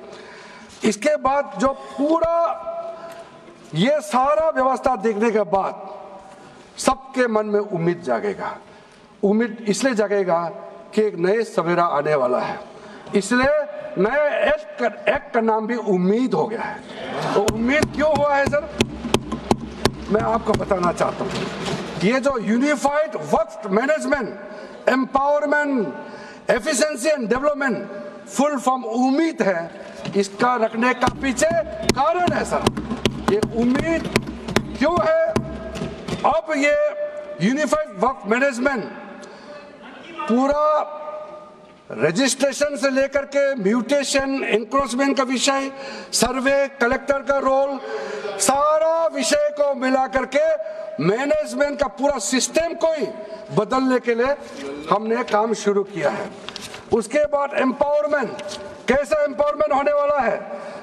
इसके बाद जो पूरा ये सारा व्यवस्था देखने के बाद सबके मन में उम्मीद जागेगा। उम्मीद इसलिए जागेगा कि एक नए सवेरा आने वाला है, इसलिए नए एक्ट का नाम भी उम्मीद हो गया है। तो उम्मीद क्यों हुआ है सर, मैं आपको बताना चाहता हूँ। ये जो unified Waqf management, empowerment, efficiency and development, full form उम्मीद है, इसका रखने का पीछे कारण है सर। ये उम्मीद क्यों है? अब ये यूनिफाइड वक्फ मैनेजमेंट पूरा रजिस्ट्रेशन से लेकर के म्यूटेशन, एनक्रोचमेंट का विषय, सर्वे, कलेक्टर का रोल, सारा विषय को मिला करके मैनेजमेंट का पूरा सिस्टम को ही बदलने के लिए हमने काम शुरू किया है। उसके बाद एम्पावरमेंट, कैसा एम्पावरमेंट होने वाला है?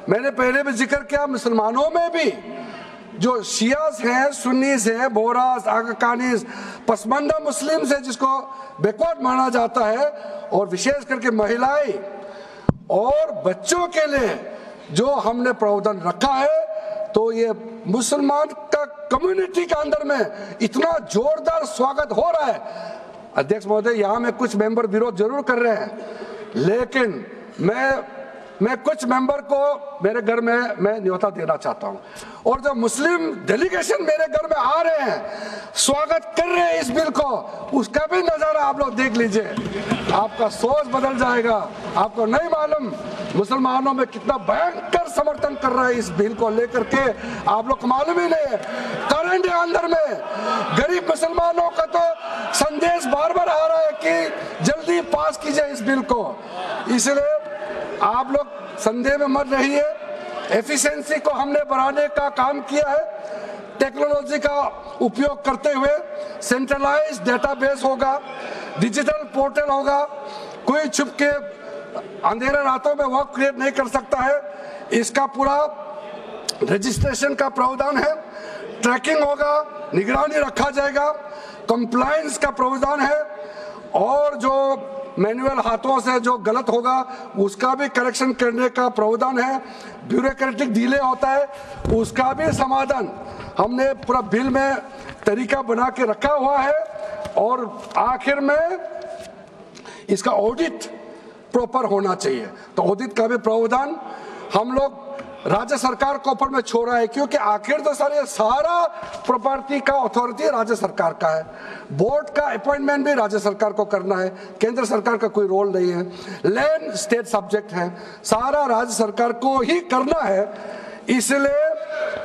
मैंने पहले भी जिक्र किया, मुसलमानों में भी जो शियास हैं, सुन्नीस हैं, बोहरास, आगाकानीस, पसमानदा मुस्लिम्स है जिसको बैकवर्ड माना जाता है, और विशेष करके महिलाएं और बच्चों के लिए जो हमने प्रावधान रखा है, तो ये मुसलमान का कम्युनिटी के अंदर में इतना जोरदार स्वागत हो रहा है। अध्यक्ष महोदय, यहाँ में कुछ मेंबर विरोध जरूर कर रहे हैं, लेकिन मैं कुछ मेंबर को मेरे घर में मैं न्योता देना चाहता हूं, और जो मुस्लिम डेलीगेशन मेरे घर में आ रहे हैं, स्वागत कर रहे हैं इस बिल को, उसका भी नजारा आप लोग देख लीजिए, आपका सोच बदल जाएगा। आपको नहीं मालूम मुसलमानों में कितना भयंकर समर्थन कर रहा है इस बिल को लेकर के, आप लोग को मालूम ही नहीं है। करंट अंदर में गरीब मुसलमानों का तो संदेश बार बार आ रहा है कि जल्दी पास कीजिए इस बिल को, इसलिए आप लोग संदेह में मत रहिए। एफिशिएंसी को हमने बढ़ाने का काम किया है, टेक्नोलॉजी का उपयोग करते हुए सेंट्रलाइज्ड डेटाबेस होगा, डिजिटल पोर्टल होगा, कोई छुप के अंधेरे रातों में वर्क क्रिएट नहीं कर सकता है, इसका पूरा रजिस्ट्रेशन का प्रावधान है, ट्रैकिंग होगा, निगरानी रखा जाएगा, कंप्लायंस का प्रावधान है, और जो मैनुअल हाथों से जो गलत होगा उसका भी करेक्शन करने का प्रावधान है, ब्यूरोक्रेटिक डिले होता है उसका भी समाधान हमने पूरा बिल में तरीका बना के रखा हुआ है, और आखिर में इसका ऑडिट प्रॉपर होना चाहिए, तो ऑडिट का भी प्रावधान हम लोग राज्य सरकार को ऊपर में छोड़ा है, क्योंकि आखिर तो सर ये सारा प्रॉपर्टी का अथॉरिटी राज्य सरकार का है, बोर्ड का अपॉइंटमेंट भी राज्य सरकार को करना है, केंद्र सरकार का कोई रोल नहीं है, लैंड स्टेट सब्जेक्ट है, सारा राज्य सरकार को ही करना है। इसलिए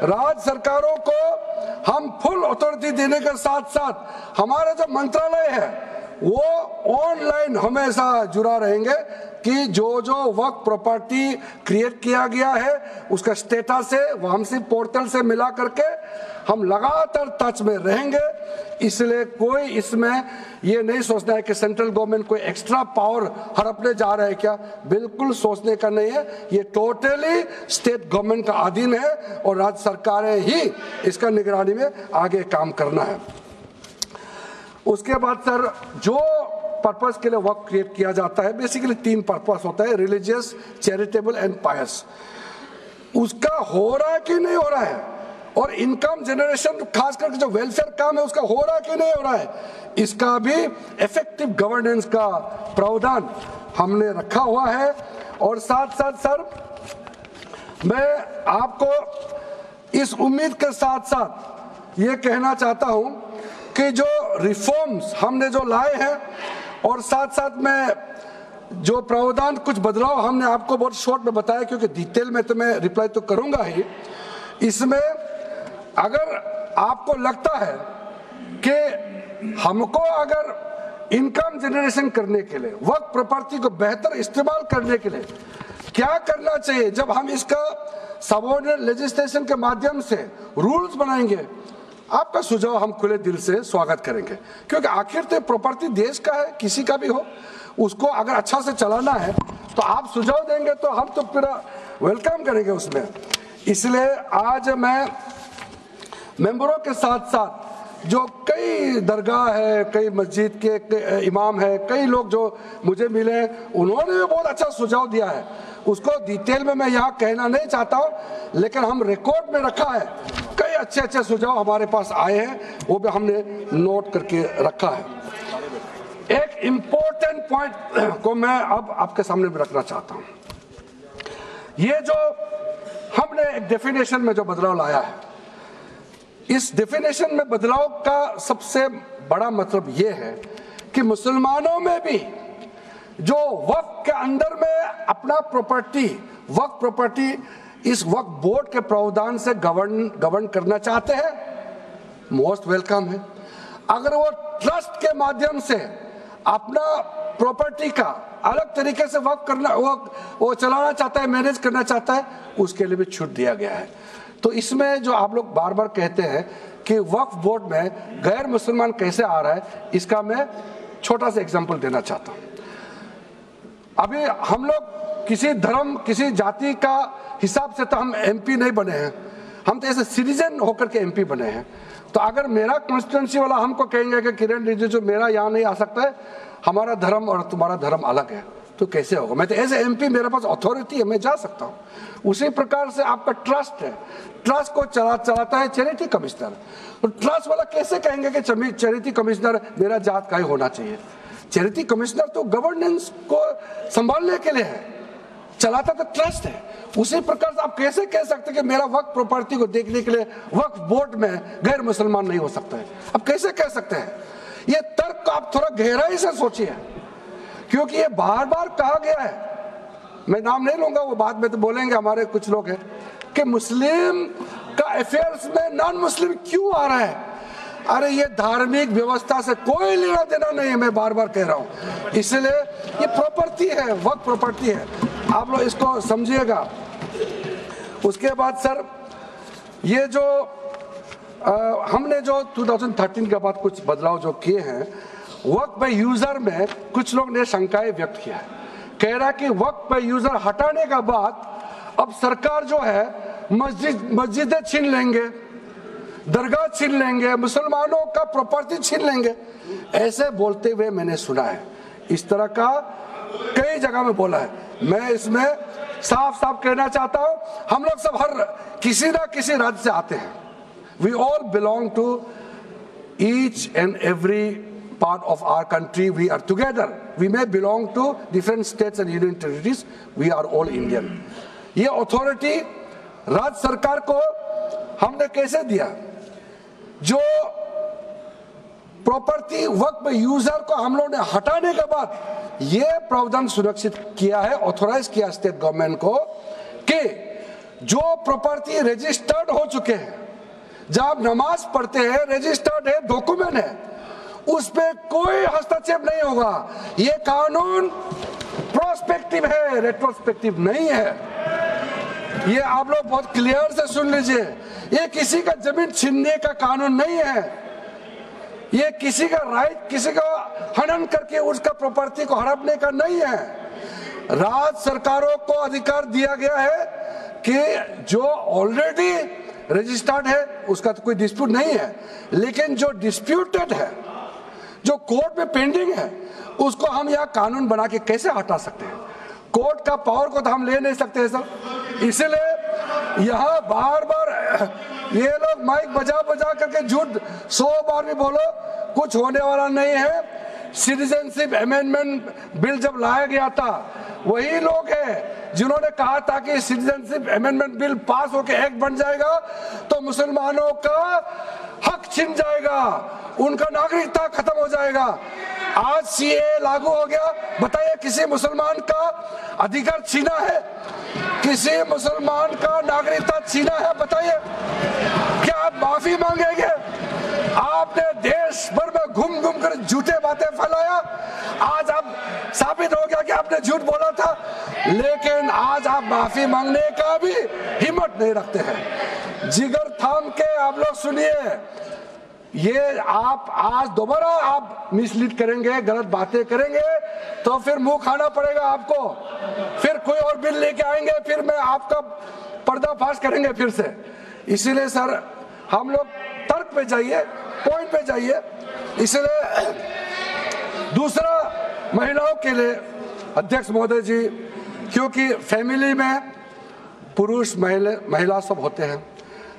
राज्य सरकारों को हम फुल अथॉरिटी देने के साथ साथ हमारा जो मंत्रालय है वो ऑनलाइन हमेशा जुड़ा रहेंगे कि जो वर्क प्रॉपर्टी क्रिएट किया गया है उसका स्टेटस है वामसी पोर्टल से मिला करके हम लगातार टच में रहेंगे। इसलिए कोई इसमें ये नहीं सोचना है कि सेंट्रल गवर्नमेंट कोई एक्स्ट्रा पावर हड़पने जा रहा है क्या, बिल्कुल सोचने का नहीं है, ये टोटली स्टेट गवर्नमेंट का अधीन है और राज्य सरकारें ही इसका निगरानी में आगे काम करना है। उसके बाद सर जो पर्पस के लिए वर्क क्रिएट किया जाता है, बेसिकली 3 पर्पस होता है, रिलीजियस, चैरिटेबल एंड पायस। उसका हो रहा है कि नहीं हो रहा है, और इनकम जनरेशन खास करके जो वेलफेयर काम है उसका हो रहा है कि नहीं हो रहा है, इसका भी इफेक्टिव गवर्नेंस का प्रावधान हमने रखा हुआ है। और साथ साथ सर मैं आपको इस उम्मीद के साथ साथ ये कहना चाहता हूं कि जो रिफॉर्म्स हमने जो लाए हैं और साथ साथ में जो प्रावधान कुछ बदलाव हमने आपको बहुत शॉर्ट में बताया, क्योंकि डिटेल में तो मैं रिप्लाई तो करूंगा ही, इसमें अगर आपको लगता है कि हमको अगर इनकम जनरेशन करने के लिए वर्क प्रॉपर्टी को बेहतर इस्तेमाल करने के लिए क्या करना चाहिए, जब हम इसका सबऑर्डिनेट लेजिस्लेशन के माध्यम से रूल्स बनाएंगे, आपका सुझाव हम खुले दिल से स्वागत करेंगे, क्योंकि आखिर तो प्रॉपर्टी देश का है, किसी का भी हो, उसको अगर अच्छा से चलाना है तो आप सुझाव देंगे तो हम तो पूरा वेलकम करेंगे उसमें। इसलिए आज मैं मेंबरों के साथ साथ जो कई दरगाह है, कई मस्जिद के इमाम है, कई लोग जो मुझे मिले, उन्होंने भी बहुत अच्छा सुझाव दिया है। उसको डिटेल में मैं यहाँ कहना नहीं चाहता हूँ, लेकिन हम रिकॉर्ड में रखा है, कई अच्छे अच्छे सुझाव हमारे पास आए हैं, वो भी हमने नोट करके रखा है। एक इम्पोर्टेंट पॉइंट को मैं अब आपके सामने भी रखना चाहता हूँ। ये जो हमने एक डेफिनेशन में जो बदलाव लाया है, इस डेफिनेशन में बदलाव का सबसे बड़ा मतलब ये है कि मुसलमानों में भी जो वक्फ के अंदर में अपना प्रॉपर्टी, वक्फ प्रॉपर्टी इस वक्फ बोर्ड के प्रावधान से गवर्न करना चाहते हैं, मोस्ट वेलकम है। अगर वो ट्रस्ट के माध्यम से अपना प्रॉपर्टी का अलग तरीके से वक्फ करना, वो चलाना चाहता है, मैनेज करना चाहता है, उसके लिए भी छूट दिया गया है। तो इसमें जो आप लोग बार बार कहते हैं कि वक्फ बोर्ड में गैर मुसलमान कैसे आ रहा है, इसका मैं छोटा सा एग्जांपल देना चाहता हूँ। अभी हम लोग किसी धर्म, किसी जाति का हिसाब से तो हम एमपी नहीं बने हैं, हम तो ऐसे सिटीजन होकर के एमपी बने हैं। तो अगर मेरा कॉन्स्टिट्यूंसी वाला हमको कहेंगे कि किरण रिजिजू मेरा यहाँ नहीं आ सकता है, हमारा धर्म और तुम्हारा धर्म अलग है, तो कैसे होगा? मैं तो एज एमपी, मेरे पास अथॉरिटी है, मैं जा सकता हूँ। उसी प्रकार से आपका ट्रस्ट है, ट्रस्ट को चलाता है चैरिटी कमिश्नर। तो ट्रस्ट वाला कैसे कहेंगे कि चैरिटी कमिश्नर मेरा जात का ही होना चाहिए? चैरिटी कमिश्नर तो गवर्नेंस को संभालने के लिए है, चलाता तो ट्रस्ट है। उसी प्रकार से आप कैसे कह सकते हैं कि मेरा वक्फ प्रॉपर्टी को देखने के लिए वक्फ बोर्ड में गैर मुसलमान नहीं हो सकता है? आप कैसे कह सकते हैं? ये तर्क आप थोड़ा गहराई से सोचिए, क्योंकि ये बार बार कहा गया है, मैं नाम नहीं लूंगा, वो बाद में तो बोलेंगे हमारे कुछ लोग हैं कि मुस्लिम का अफेयर्स में नॉन मुस्लिम क्यों आ रहा है। अरे ये धार्मिक व्यवस्था से कोई लेना देना नहीं है, मैं बार बार कह रहा हूं। इसलिए ये प्रॉपर्टी है, वक्फ प्रॉपर्टी है, आप लोग इसको समझिएगा। उसके बाद सर, ये जो हमने जो 2013 के बाद कुछ बदलाव जो किए हैं, वक्फ बाय यूजर में कुछ लोग ने शंकाएं व्यक्त किया है, कह रहा कि वक्फ बाय यूजर हटाने के बाद अब सरकार जो है मस्जिदें छीन लेंगे, दरगाह छीन लेंगे, मुसलमानों का प्रॉपर्टी छीन लेंगे, ऐसे बोलते हुए मैंने सुना है। इस तरह का कई जगह में बोला है। मैं इसमें साफ साफ कहना चाहता हूं, हम लोग सब हर किसी ना किसी राज्य से आते हैं। We all belong to each and every part of our country, we are together. We may belong to different states and union territories, we are all Indian. ये अथॉरिटी राज्य सरकार को हमने कैसे दिया? जो प्रॉपर्टी वक्फ यूजर को हम लोगों ने हटाने के बाद ये प्रावधान सुरक्षित किया है, ऑथोराइज किया स्टेट गवर्नमेंट को कि जो प्रॉपर्टी रजिस्टर्ड हो चुके हैं, जब नमाज पढ़ते हैं, रजिस्टर्ड है, डॉक्यूमेंट है, उस पे कोई हस्तक्षेप नहीं होगा। ये कानून प्रोस्पेक्टिव है, रेट्रोस्पेक्टिव नहीं है। ये आप लोग बहुत क्लियर से सुन लीजिए, ये किसी का जमीन छीनने का कानून नहीं है। ये किसी का राइट, किसी का हनन करके उसका प्रॉपर्टी को हड़पने का नहीं है। राज्य सरकारों को अधिकार दिया गया है कि जो ऑलरेडी रजिस्टर्ड है उसका तो कोई डिस्प्यूट नहीं है, लेकिन जो डिस्प्यूटेड है, जो कोर्ट में पेंडिंग है, उसको हम यहाँ कानून बना के कैसे हटा सकते हैं? कोर्ट का पावर को तो हम ले नहीं सकते सर। इसलिए यहाँ बार बार ये लोग माइक बजा बजा करके झूठ 100 बार भी बोलो, कुछ होने वाला नहीं है। सिटीजनशिप अमेंडमेंट बिल जब लाया गया था, वही लोग हैं जिन्होंने कहा था कि सिटीजनशिप अमेंडमेंट बिल पास होकर एक्ट बन जाएगा तो मुसलमानों का हक छिन जाएगा, उनका नागरिकता खत्म हो जाएगा। आज सीए लागू हो गया, बताइए किसी मुसलमान का अधिकार छीना है? किसी मुसलमान का नागरिकता छीना है? बताइए, क्या आप माफी मांगेंगे? आपने देश भर में घूम घूम कर झूठे बातें फैलाया, आज आप साबित हो गया कि आपने झूठ बोला था, लेकिन आज आप माफी मांगने का भी हिम्मत नहीं रखते हैं। जिगर थाम के आप लोग सुनिए, ये आप आज दोबारा आप मिसलीड करेंगे, गलत बातें करेंगे तो फिर मुंह खाना पड़ेगा आपको, फिर कोई और बिल लेके आएंगे, फिर मैं आपका पर्दाफाश करेंगे फिर से। इसीलिए सर हम लोग तर्क पे जाइए, पॉइंट पे जाइए। इसलिए दूसरा, महिलाओं के लिए अध्यक्ष महोदय जी, क्योंकि फैमिली में पुरुष महिला सब होते हैं,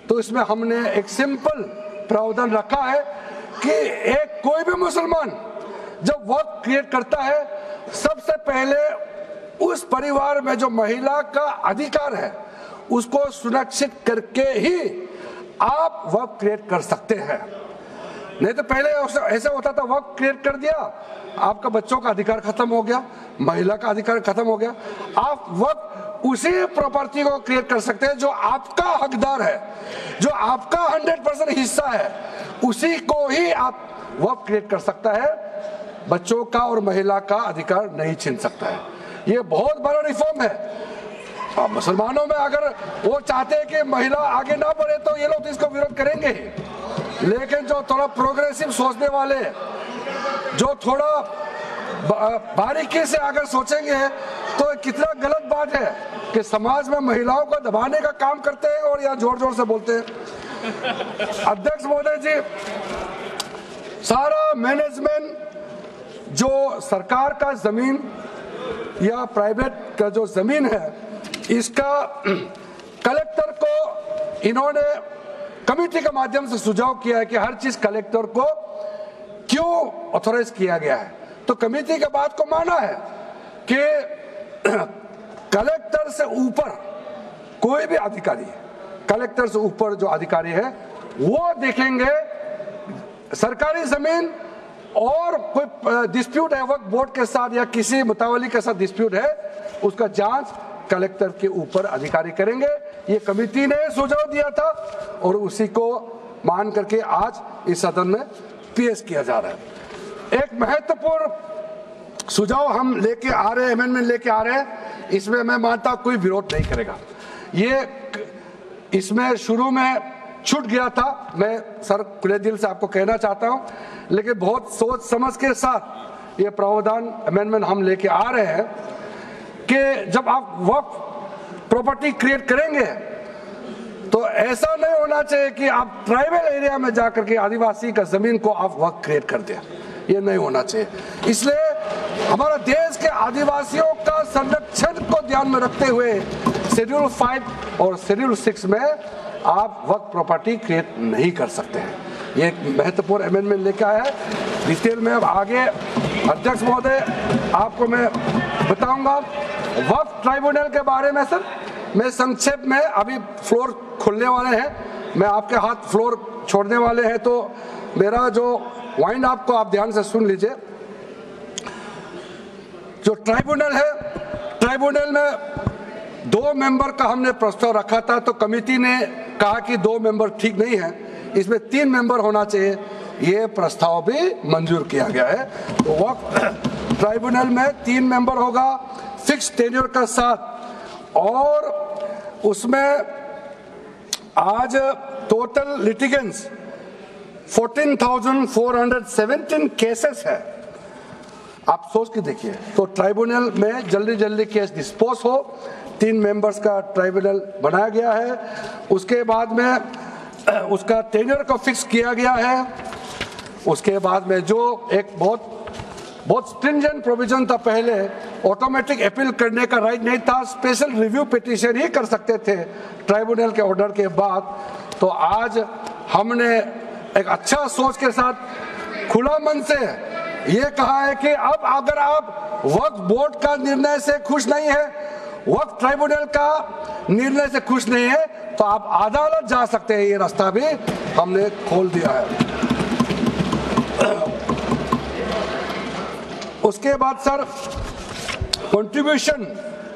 तो इसमें हमने एक सिंपल प्रावधान रखा है कि एक कोई भी मुसलमान जब वर्क क्रिएट करता है, सबसे पहले उस परिवार में जो महिला का अधिकार है उसको सुरक्षित करके ही आप वर्क क्रिएट कर सकते हैं। नहीं तो पहले ऐसा होता था, वर्क क्रिएट कर दिया, आपका बच्चों का अधिकार खत्म हो गया, महिला का अधिकार खत्म हो गया। आप वर्क उसी प्रॉपर्टी को क्रिएट कर सकते हैं जो आपका हकदार है, जो आपका 100% हिस्सा है, उसी को ही आप वर्क क्रिएट कर सकता है। बच्चों का और महिला का अधिकार नहीं छीन सकता है। ये बहुत बड़ा रिफॉर्म है। मुसलमानों में अगर वो चाहते हैं कि महिला आगे ना बढ़े तो ये लोग इसको विरोध करेंगे ही, लेकिन जो थोड़ा प्रोग्रेसिव सोचने वाले, जो थोड़ा बारीकी से अगर सोचेंगे तो कितना गलत बात है कि समाज में महिलाओं को दबाने का काम करते हैं और यहाँ जोर जोर से बोलते हैं। अध्यक्ष महोदय जी, सारा मैनेजमेंट जो सरकार का जमीन या प्राइवेट का जो जमीन है, इसका कलेक्टर को इन्होंने कमेटी के माध्यम से सुझाव किया है कि हर चीज कलेक्टर को क्यों ऑथोराइज किया गया है। तो कमेटी के बात को माना है कि कलेक्टर से ऊपर कोई भी अधिकारी, कलेक्टर से ऊपर जो अधिकारी है वो देखेंगे सरकारी जमीन और कोई डिस्प्यूट है वक्फ बोर्ड के साथ या किसी मुतावली के साथ डिस्प्यूट है, उसका जांच कलेक्टर के ऊपर अधिकारी करेंगे। ये कमेटी ने सुझाव दिया था और उसी को मान करके आज इस सदन में पेश किया जा रहा है। एक महत्वपूर्ण सुझाव हम लेके आ रहे हैं, अमेंडमेंट लेके आ रहे हैं, इसमें मैं मानता कोई विरोध नहीं करेगा। ये इसमें शुरू में छूट गया था, मैं सर खुले दिल से आपको कहना चाहता हूं, लेकिन बहुत सोच समझ के साथ ये प्रावधान अमेंडमेंट हम लेके आ रहे हैं कि जब आप वक्फ प्रॉपर्टी क्रिएट करेंगे तो ऐसा नहीं होना चाहिए कि आप ट्राइबल एरिया में जाकर के आदिवासी का जमीन को आप वक्फ क्रिएट कर दें, ये नहीं होना चाहिए। इसलिए हमारा देश के आदिवासियों का संरक्षण को ध्यान में रखते हुए शेड्यूल 5 और शेड्यूल 6 में आप वक्फ प्रॉपर्टी क्रिएट नहीं कर सकते हैं। ये एक महत्वपूर्ण अमेंडमेंट लेकर आया है। डिटेल में अब आगे अध्यक्ष महोदय आपको मैं बताऊंगा। वक्फ ट्राइब्यूनल के बारे में सर मैं संक्षेप में, अभी फ्लोर खुलने वाले हैं, मैं आपके हाथ फ्लोर छोड़ने वाले हैं, तो मेरा जो वाइंड अप को आप ध्यान से सुन लीजिए। जो ट्राइब्यूनल है, ट्राइब्यूनल में 2 मेंबर का हमने प्रस्ताव रखा था, तो कमेटी ने कहा कि 2 मेंबर ठीक नहीं है, इसमें 3 मेंबर होना चाहिए। ये प्रस्ताव भी मंजूर किया गया है। तो वक्फ ट्राइब्यूनल में 3 मेंबर होगा फिक्स टेन्योर का साथ, और उसमें आज टोटल लिटिगेंट्स 14,417 केसेस है। आप सोच के देखिए, तो ट्राइब्यूनल में जल्दी जल्दी केस डिस्पोज हो, 3 मेंबर्स का ट्राइब्यूनल बनाया गया है। उसके बाद में उसका टेन्योर को फिक्स किया गया है। उसके बाद में जो एक बहुत स्ट्रिंजेंट प्रोविजन था, पहले ऑटोमेटिक अपील करने का राइट नहीं था, स्पेशल रिव्यू पिटीशन ही कर सकते थे ट्राइब्यूनल के ऑर्डर के बाद। तो आज हमने एक अच्छा सोच के साथ खुला मन से ये कहा है कि अब अगर आप वक्फ बोर्ड का निर्णय से खुश नहीं है, वक्फ ट्राइब्यूनल का निर्णय से खुश नहीं है, तो आप अदालत जा सकते हैं। ये रास्ता भी हमने खोल दिया है। उसके बाद सर कंट्रीब्यूशन,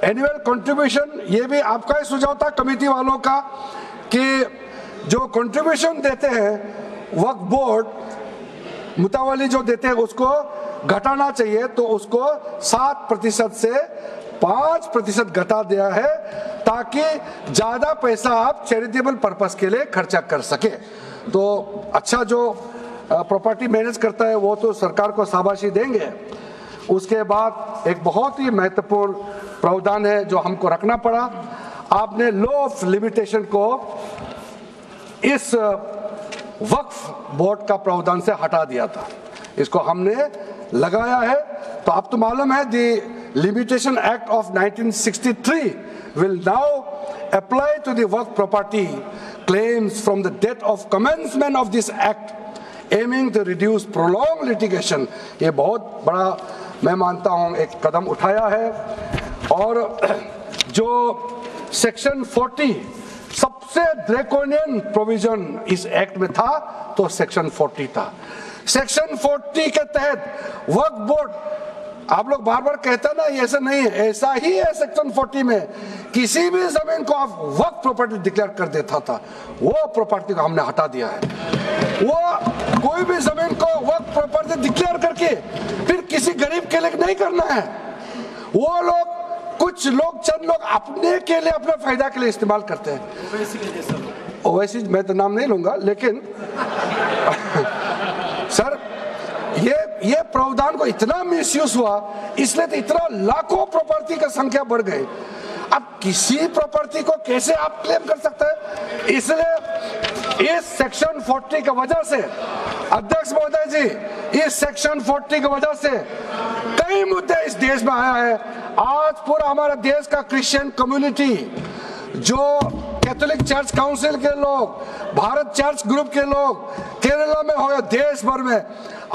एनुअल कंट्रीब्यूशन, ये भी आपका ही सुझाव था कमेटी वालों का कि जो कंट्रीब्यूशन देते हैं वक्फ बोर्ड मुतावली जो देते हैं उसको घटाना चाहिए तो उसको 7% से 5% घटा दिया है, ताकि ज्यादा पैसा आप चैरिटेबल पर्पस के लिए खर्चा कर सके। तो अच्छा जो प्रॉपर्टी मैनेज करता है वो तो सरकार को शाबाशी देंगे। उसके बाद एक बहुत ही महत्वपूर्ण प्रावधान है जो हमको रखना पड़ा, आपने लॉ ऑफ लिमिटेशन को इस वक्फ बोर्ड का प्रावधान से हटा दिया था, इसको हमने लगाया है। तो अब तो मालूम है the limitation act of 1963 will now apply to the Waqf property claims from the date of commencement of this act aiming to reduce prolong litigation. ये बहुत बड़ा मैं मानता हूं एक कदम उठाया है। और जो सेक्शन 40 सबसे ड्रैकोनियन प्रोविजन इस एक्ट में था तो सेक्शन 40 था। सेक्शन 40 के तहत वक्फ बोर्ड, आप लोग बार बार कहते हैं ना ये ऐसा नहीं है, ऐसा ही है। सेक्शन 40 में किसी भी जमीन को आप वक्फ प्रॉपर्टी डिक्लेयर कर देता था, वो प्रॉपर्टी को हमने हटा दिया है। वो कोई भी जमीन को वक्फ प्रॉपर्टी डिक्लेयर करके फिर किसी गरीब के लिए नहीं करना है। वो लोग कुछ लोग चंद लोग अपने के लिए अपने फायदा के लिए इस्तेमाल करते हैं। ओवैसी मैं तो नाम नहीं लूंगा, लेकिन सर ये प्रावधान को इतना मिसयूज हुआ, इसलिए तो इतना लाखों प्रॉपर्टी का संख्या बढ़ गई। अब किसी प्रॉपर्टी को कैसे आप क्लेम कर सकते हैं? इसलिए इस सेक्शन 40 की वजह से अध्यक्ष महोदय जी, इस सेक्शन 40 की वजह से कई मुद्दे इस देश में आया है। आज पूरा हमारा देश का क्रिश्चियन कम्युनिटी, जो कैथोलिक चर्च काउंसिल के लोग, भारत चर्च ग्रुप के लोग, केरला में हो या देश भर में,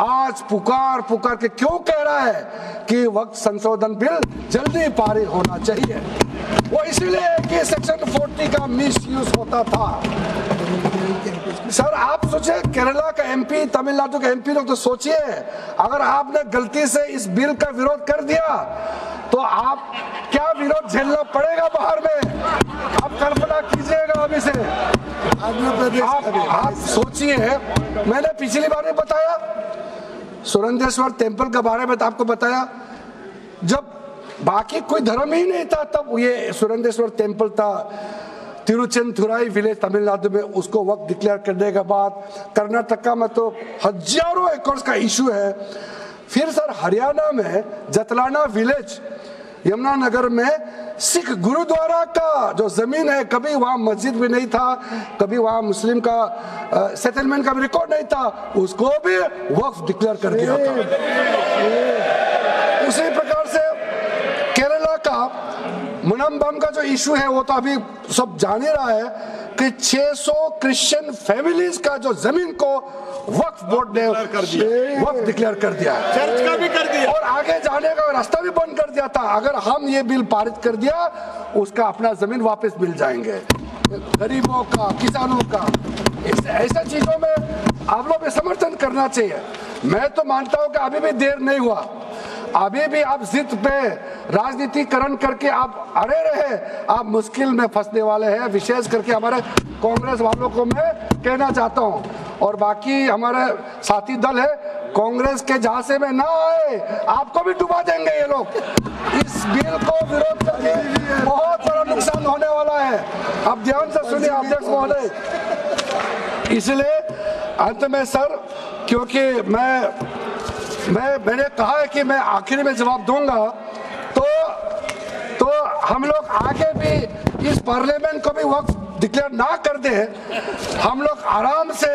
आज पुकार के क्यों कह रहा है कि वक्त संशोधन बिल जल्दी पारित होना चाहिए। वो इसलिए कि सेक्शन 40 का मिसयूज होता था। सर आप सोचिए, केरला का एमपी, तमिलनाडु का एमपी लोग तो सोचिए, अगर आपने गलती से इस बिल का विरोध कर दिया तो आप क्या विरोध झेलना पड़ेगा बाहर में। आप कल्पना कीजिएगा अभी से, आप सोचिए। मैंने पिछली बार भी बताया, सुरेंद्रेश्वर टेम्पल के बारे में तो आपको बताया, जब बाकी कोई धर्म ही नहीं था तब ये सुरेंद्रेश्वर टेम्पल था। तिरुचेंदुराई विलेज तमिलनाडु में, उसको वक्त डिक्लेयर करने के बाद कर्नाटका में तो हजारों एकड़ का इशू है। फिर सर हरियाणा में जतलाना विलेज यमुनानगर में सिख गुरुद्वारा का जो जमीन है, कभी वहां मस्जिद भी नहीं था, कभी वहां मुस्लिम का सेटलमेंट का भी रिकॉर्ड नहीं था, उसको भी वक्फ डिक्लेयर कर दिया था। उसी प्रकार से केरला का मुनम्बम का जो इशू है वो तो अभी सब जान ही रहा है कि 600 क्रिश्चियन फैमिलीज का जो जमीन को वक्फ बोर्ड ने वक्फ डिक्लेयर कर दिया है, चर्च का भी कर दिया, और आगे जाने का रास्ता भी बंद कर दिया था। अगर हम ये बिल पारित कर दिया, उसका अपना जमीन वापस मिल जाएंगे गरीबों का, किसानों का। ऐसा चीजों में आप लोग समर्थन करना चाहिए। मैं तो मानता हूं कि अभी भी देर नहीं हुआ, अभी भी आप जिद पे राजनीतिकरण करके आप अड़े रहे, आप मुश्किल में फंसने वाले हैं। विशेष करके हमारे कांग्रेस वालों को मैं कहना चाहता हूं, और बाकी हमारे साथी दल है, कांग्रेस के झांसे में ना आए, आपको भी डुबा देंगे ये लोग। इस बिल को विरोध करके बहुत बड़ा नुकसान होने वाला है। आप ध्यान से सुनिए अध्यक्ष महोदय। इसलिए अंत में सर, क्योंकि मैंने कहा है कि मैं आखिरी में जवाब दूंगा, तो हम लोग आगे भी इस पार्लियामेंट को भी वक्त डिक्लेयर ना कर दे, हम लोग आराम से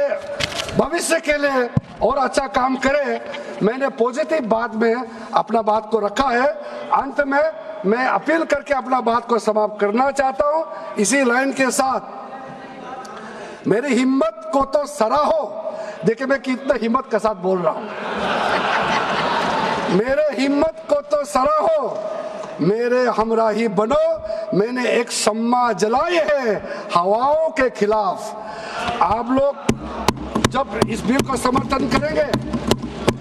भविष्य के लिए और अच्छा काम करें। मैंने पॉजिटिव बात में अपना बात को रखा है। अंत में मैं अपील करके अपना बात को समाप्त करना चाहता हूं। इसी लाइन के साथ मेरी हिम्मत को तो सराहो। देखिए मैं कितना हिम्मत के साथ बोल रहा हूं। मेरे हिम्मत को तो सराहो, मेरे हमराही बनो, मैंने एक शम्मा जलाई है हवाओं के खिलाफ। आप लोग जब इस बिल को समर्थन करेंगे,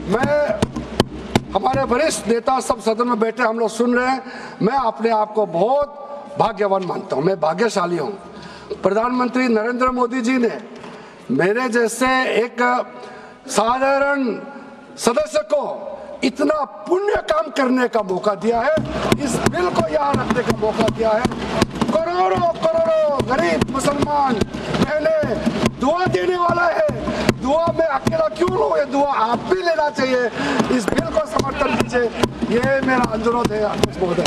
मैं हमारे वरिष्ठ नेता सब सदन में बैठे हम लोग सुन रहे हैं, मैं अपने आप को बहुत भाग्यवान मानता हूं, मैं भाग्यशाली हूं। प्रधानमंत्री नरेंद्र मोदी जी ने मेरे जैसे एक साधारण सदस्य को इतना पुण्य काम करने का मौका दिया है, इस बिल को यहाँ रखने का मौका दिया है। करोड़ों करोड़ों गरीब मुसलमान बहने दुआ देने वाला है। दुआ में अकेला क्यों लूं, ये दुआ आप भी लेना चाहिए। इस बिल को समर्थन दीजिए, ये मेरा अनुरोध है अध्यक्ष महोदय।